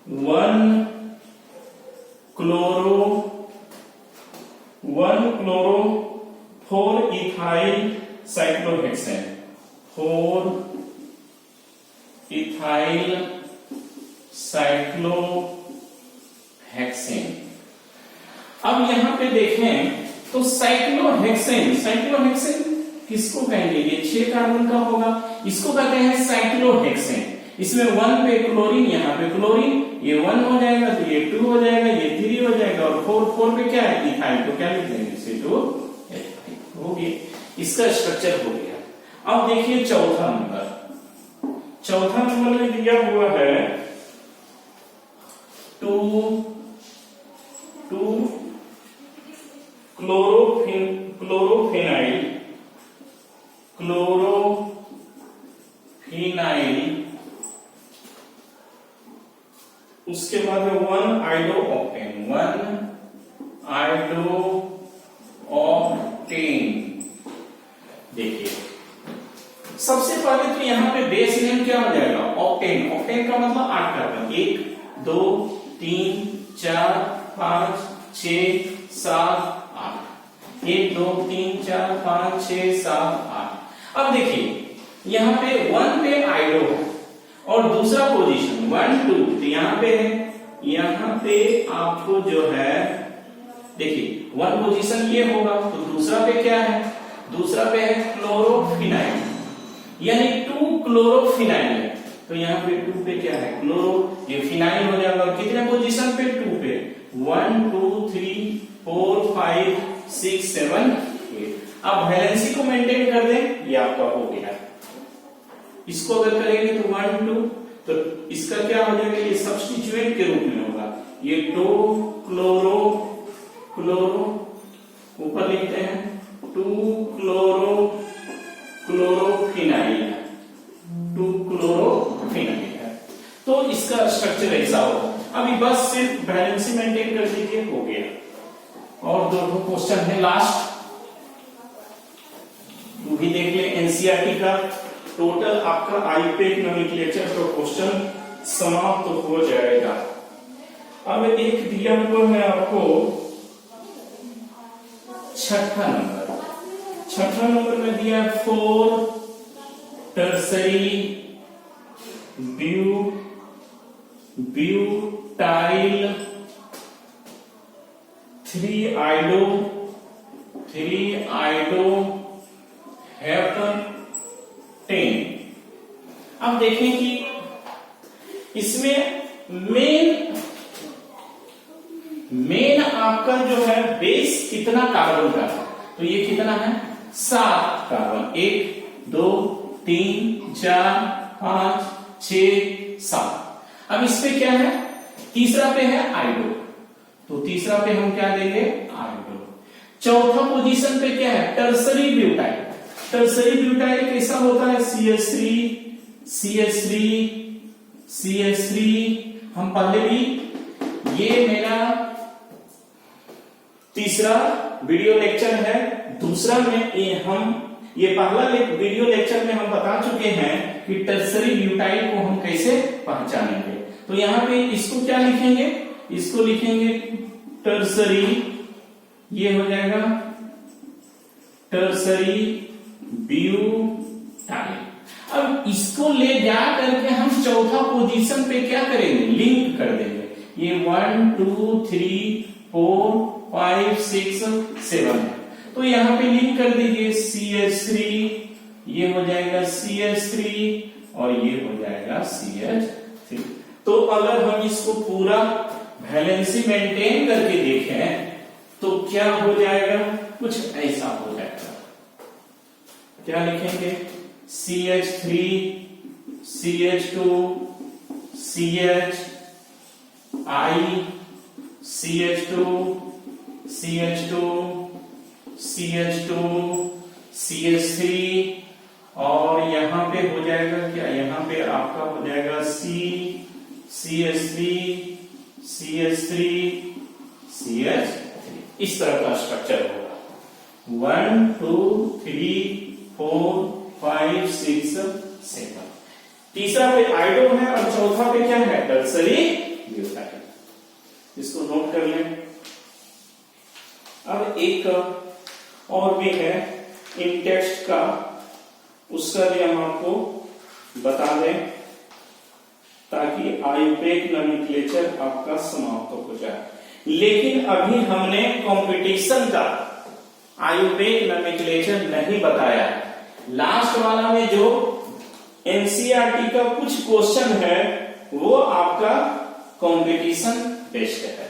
1 chloro 4 ethyl cyclohexane 4 ethyl cyclohexane. अब यहां पे देखें तो साइक्लोहेक्सेन किसको कहेंगे, ये 6 कार्बन का होगा, इसको कहते हैं साइक्लोहेक्सेन। इसमें 1 पे क्लोरीन, यहाँ पे क्लोरीन, ये 1 हो जाएगा तो ये 2 हो जाएगा, ये 3 हो जाएगा और 4 पे क्या है, इथाइल, तो क्या लिख देंगे, C2H5 हो गया। इसका स्ट्रक्चर हो गया। अब देखिए चौथा नंबर में दिया हुआ है 2 क्लोरोफिनाइल, उसके बाद 1 आइडोऑक्टेन देखिए सबसे पहले तो यहाँ पे बेस नेम क्या हो जाएगा, ऑक्टेन। ऑक्टेन का मतलब 8 कार्बन, 1 2 3 4 5 6 7 8, 1 2 3 4 5 6 7 8। अब देखिए यहाँ पे 1 पे आइडो है और दूसरा पोजीशन 1 2, तो यहाँ पे है, यहाँ पे आपको जो है देखिए 1 पोजीशन ये होगा, तो दूसरा पे क्या है, दूसरा पे है क्लोरोफिनाइल, यानी 2 क्लोरोफिनाइल है, तो यहाँ पे 2 पे क्या है, क्लोरो, ये फिनाइल हो जाएगा। कितने पोजीशन पे, 2 पे, 1 2 3 4 5 6 7 8। अब वैलेंसी को मेंटेन कर दें, ये आपका हो गया। इसको अगर करेंगे तो 1 2, तो इसका क्या हो जाएगा, ये सब्स्टिट्यूएंट के रूप में होगा, ये 2 क्लोरो ऊपर लिखते हैं 2 क्लोरोफिनाइल है, तो इसका स्ट्रक्चर ऐसा होगा। अभी बस सिर्फ बैलेंस मेंटेन कर दीजिए, हो गया। और 2 क्वेश्चन है लास्ट, वो भी देख ले, एनसीईआरटी का टोटल आपका आईयूपैक नोमेनक्लेचर का क्वेश्चन समाप्त हो जाएगा। अब एक दिया हुआ है आपको छठा नंबर में दिया 4 टर्सरी ब्यूटाइल 3 आइडो हेप्टेन। अब देखें कि इसमें मेन आपका जो है बेस कितना कार्बन का है, तो ये कितना है, 7 कार्बन, 1 2 3 4 5 6 7। अब इस पे क्या है, तीसरा पे है आयोडो, तो तीसरा पे हम क्या देंगे आयोडो। चौथा पोजीशन पे क्या है टर्सरी ब्यूटाइल। टर्सरी ब्यूटाइल कैसा होता है CH3 CH3 CH3। हम पहले भी ये मेरा तीसरा वीडियो लेक्चर है, दूसरा में हम ये पहला वीडियो लेक्चर में हम बता चुके हैं कि टर्सरी ब्यूटाइल को हम कैसे पहचानेंगे। तो यहाँ पे इसको क्या लिखेंगे, इसको लिखेंगे टर्सरी, ये हो जाएगा टर्सरी ब्यूटाइल। अब इसको ले जा करके हम चौथा पोजीशन पे क्या करेंगे लिंक कर देंगे। ये 1 2 3 4 5 6 7 है, तो यहाँ पे लिंक कर दीजिए CH3, ये हो जाएगा CH3 और ये हो जाएगा CH3। तो अगर हम इसको पूरा वैलेंसी मेंटेन करके देखें तो क्या हो जाएगा, कुछ ऐसा हो जाएगा। क्या लिखेंगे CH3 CH2 CH I CH2 CH2 CH2 CH3 और यहां पे हो जाएगा क्या, यहां पे आपका हो जाएगा CH3 CH3 CH3। इस तरह का स्ट्रक्चर होगा 1 2 3 4 5 6 7। तीसरा पे आयोडो है और चौथा पे क्या है टर्सरी ब्यूटाइल, इसको नोट कर लें। अब एक और भी है इन टेक्स्ट का, उसका भी हम आपको बता दें ताकि आयुर्वेद नोमेनक्लेचर आपका समाप्त हो जाए। लेकिन अभी हमने कंपटीशन का आयुर्वेद नोमेनक्लेचर नहीं बताया। लास्ट वाला में जो एनसीईआरटी का कुछ क्वेश्चन है वो आपका कंपटीशन बेस्ड है।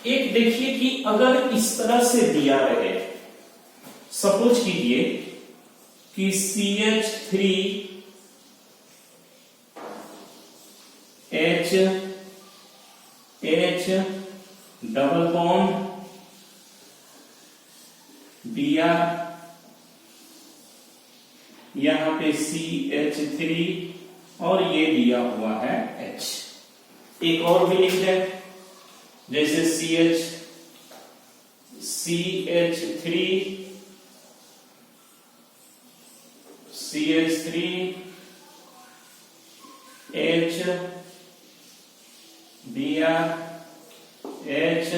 एक देखिए कि अगर इस तरह से दिया रहे, सपोज कीजिए कि CH3 H double bond Br, यहां पे CH3 और ये दिया हुआ है H। एक और भी लिख दें जैसे CH3 H Br H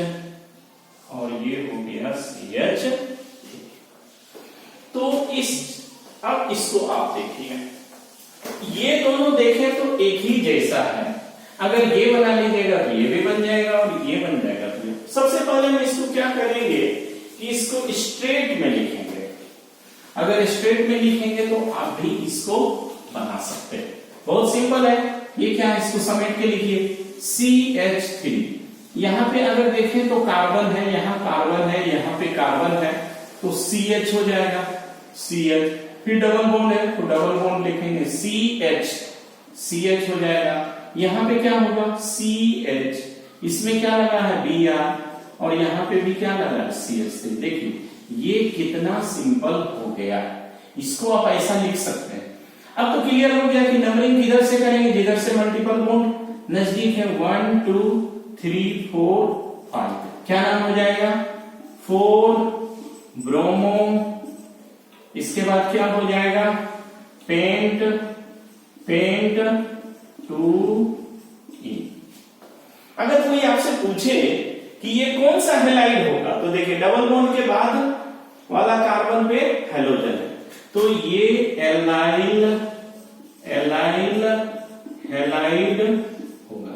और ये हो गया CH। तो अब इसको आप देखिए, ये दोनों देखें तो एक ही जैसा है। अगर ये बना लीजिएगा तो ये भी बन जाएगा और ये बन जाएगा तो ये। सबसे पहले हम इसको क्या करेंगे कि इसको स्ट्रेट में लिखेंगे। अगर स्ट्रेट में लिखेंगे तो आप भी इसको बना सकते हैं, बहुत सिंपल है। ये क्या है, इसको समेट के लिखिए CH3। यहां पे अगर देखें तो कार्बन है, यहां कार्बन है, यहां पे कार्बन है, तो CH हो जाएगा CH। फिर डबल बॉन्ड है तो डबल बॉन्ड लिखेंगे CH हो जाएगा। यहां पे क्या होगा CH, इसमें क्या लगा है Br और यहां पे भी क्या लगा है CH3। देखिए ये कितना सिंपल हो गया, इसको आप ऐसा लिख सकते हैं। अब तो क्लियर हो गया कि नंबरिंग किधर से करेंगे, जिधर से मल्टीपल बॉन्ड नजदीक है 1 2 3 4 5। क्या नाम हो जाएगा 4 ब्रोमो, इसके बाद क्या हो जाएगा पेंट 2E। अगर कोई आपसे पूछे कि ये कौन सा हैलाइड होगा तो देखिए डबल बॉन्ड के बाद वाला कार्बन पे हैलोजन है, तो ये एलाइल हैलाइड होगा।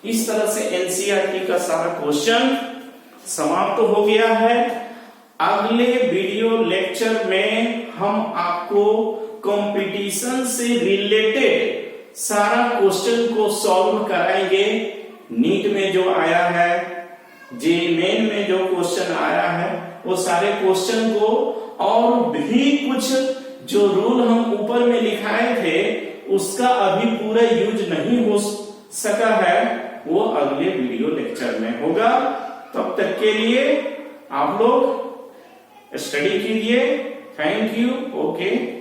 इस तरह से एनसीईआरटी का सारा क्वेश्चन समाप्त हो गया है। अगले वीडियो लेक्चर में हम आपको कंपटीशन से रिलेटेड सारा क्वेश्चन को सॉल्व कराएंगे। नीट में जो आया है, जेईई मेन में जो क्वेश्चन आया है, वो सारे क्वेश्चन को और भी कुछ जो रूल हम ऊपर में लिखाए थे उसका अभी पूरा यूज नहीं हो सका है, वो अगले वीडियो लेक्चर में होगा। तब तक के लिए आप लोग स्टडी कीजिए। Thank you. ओके।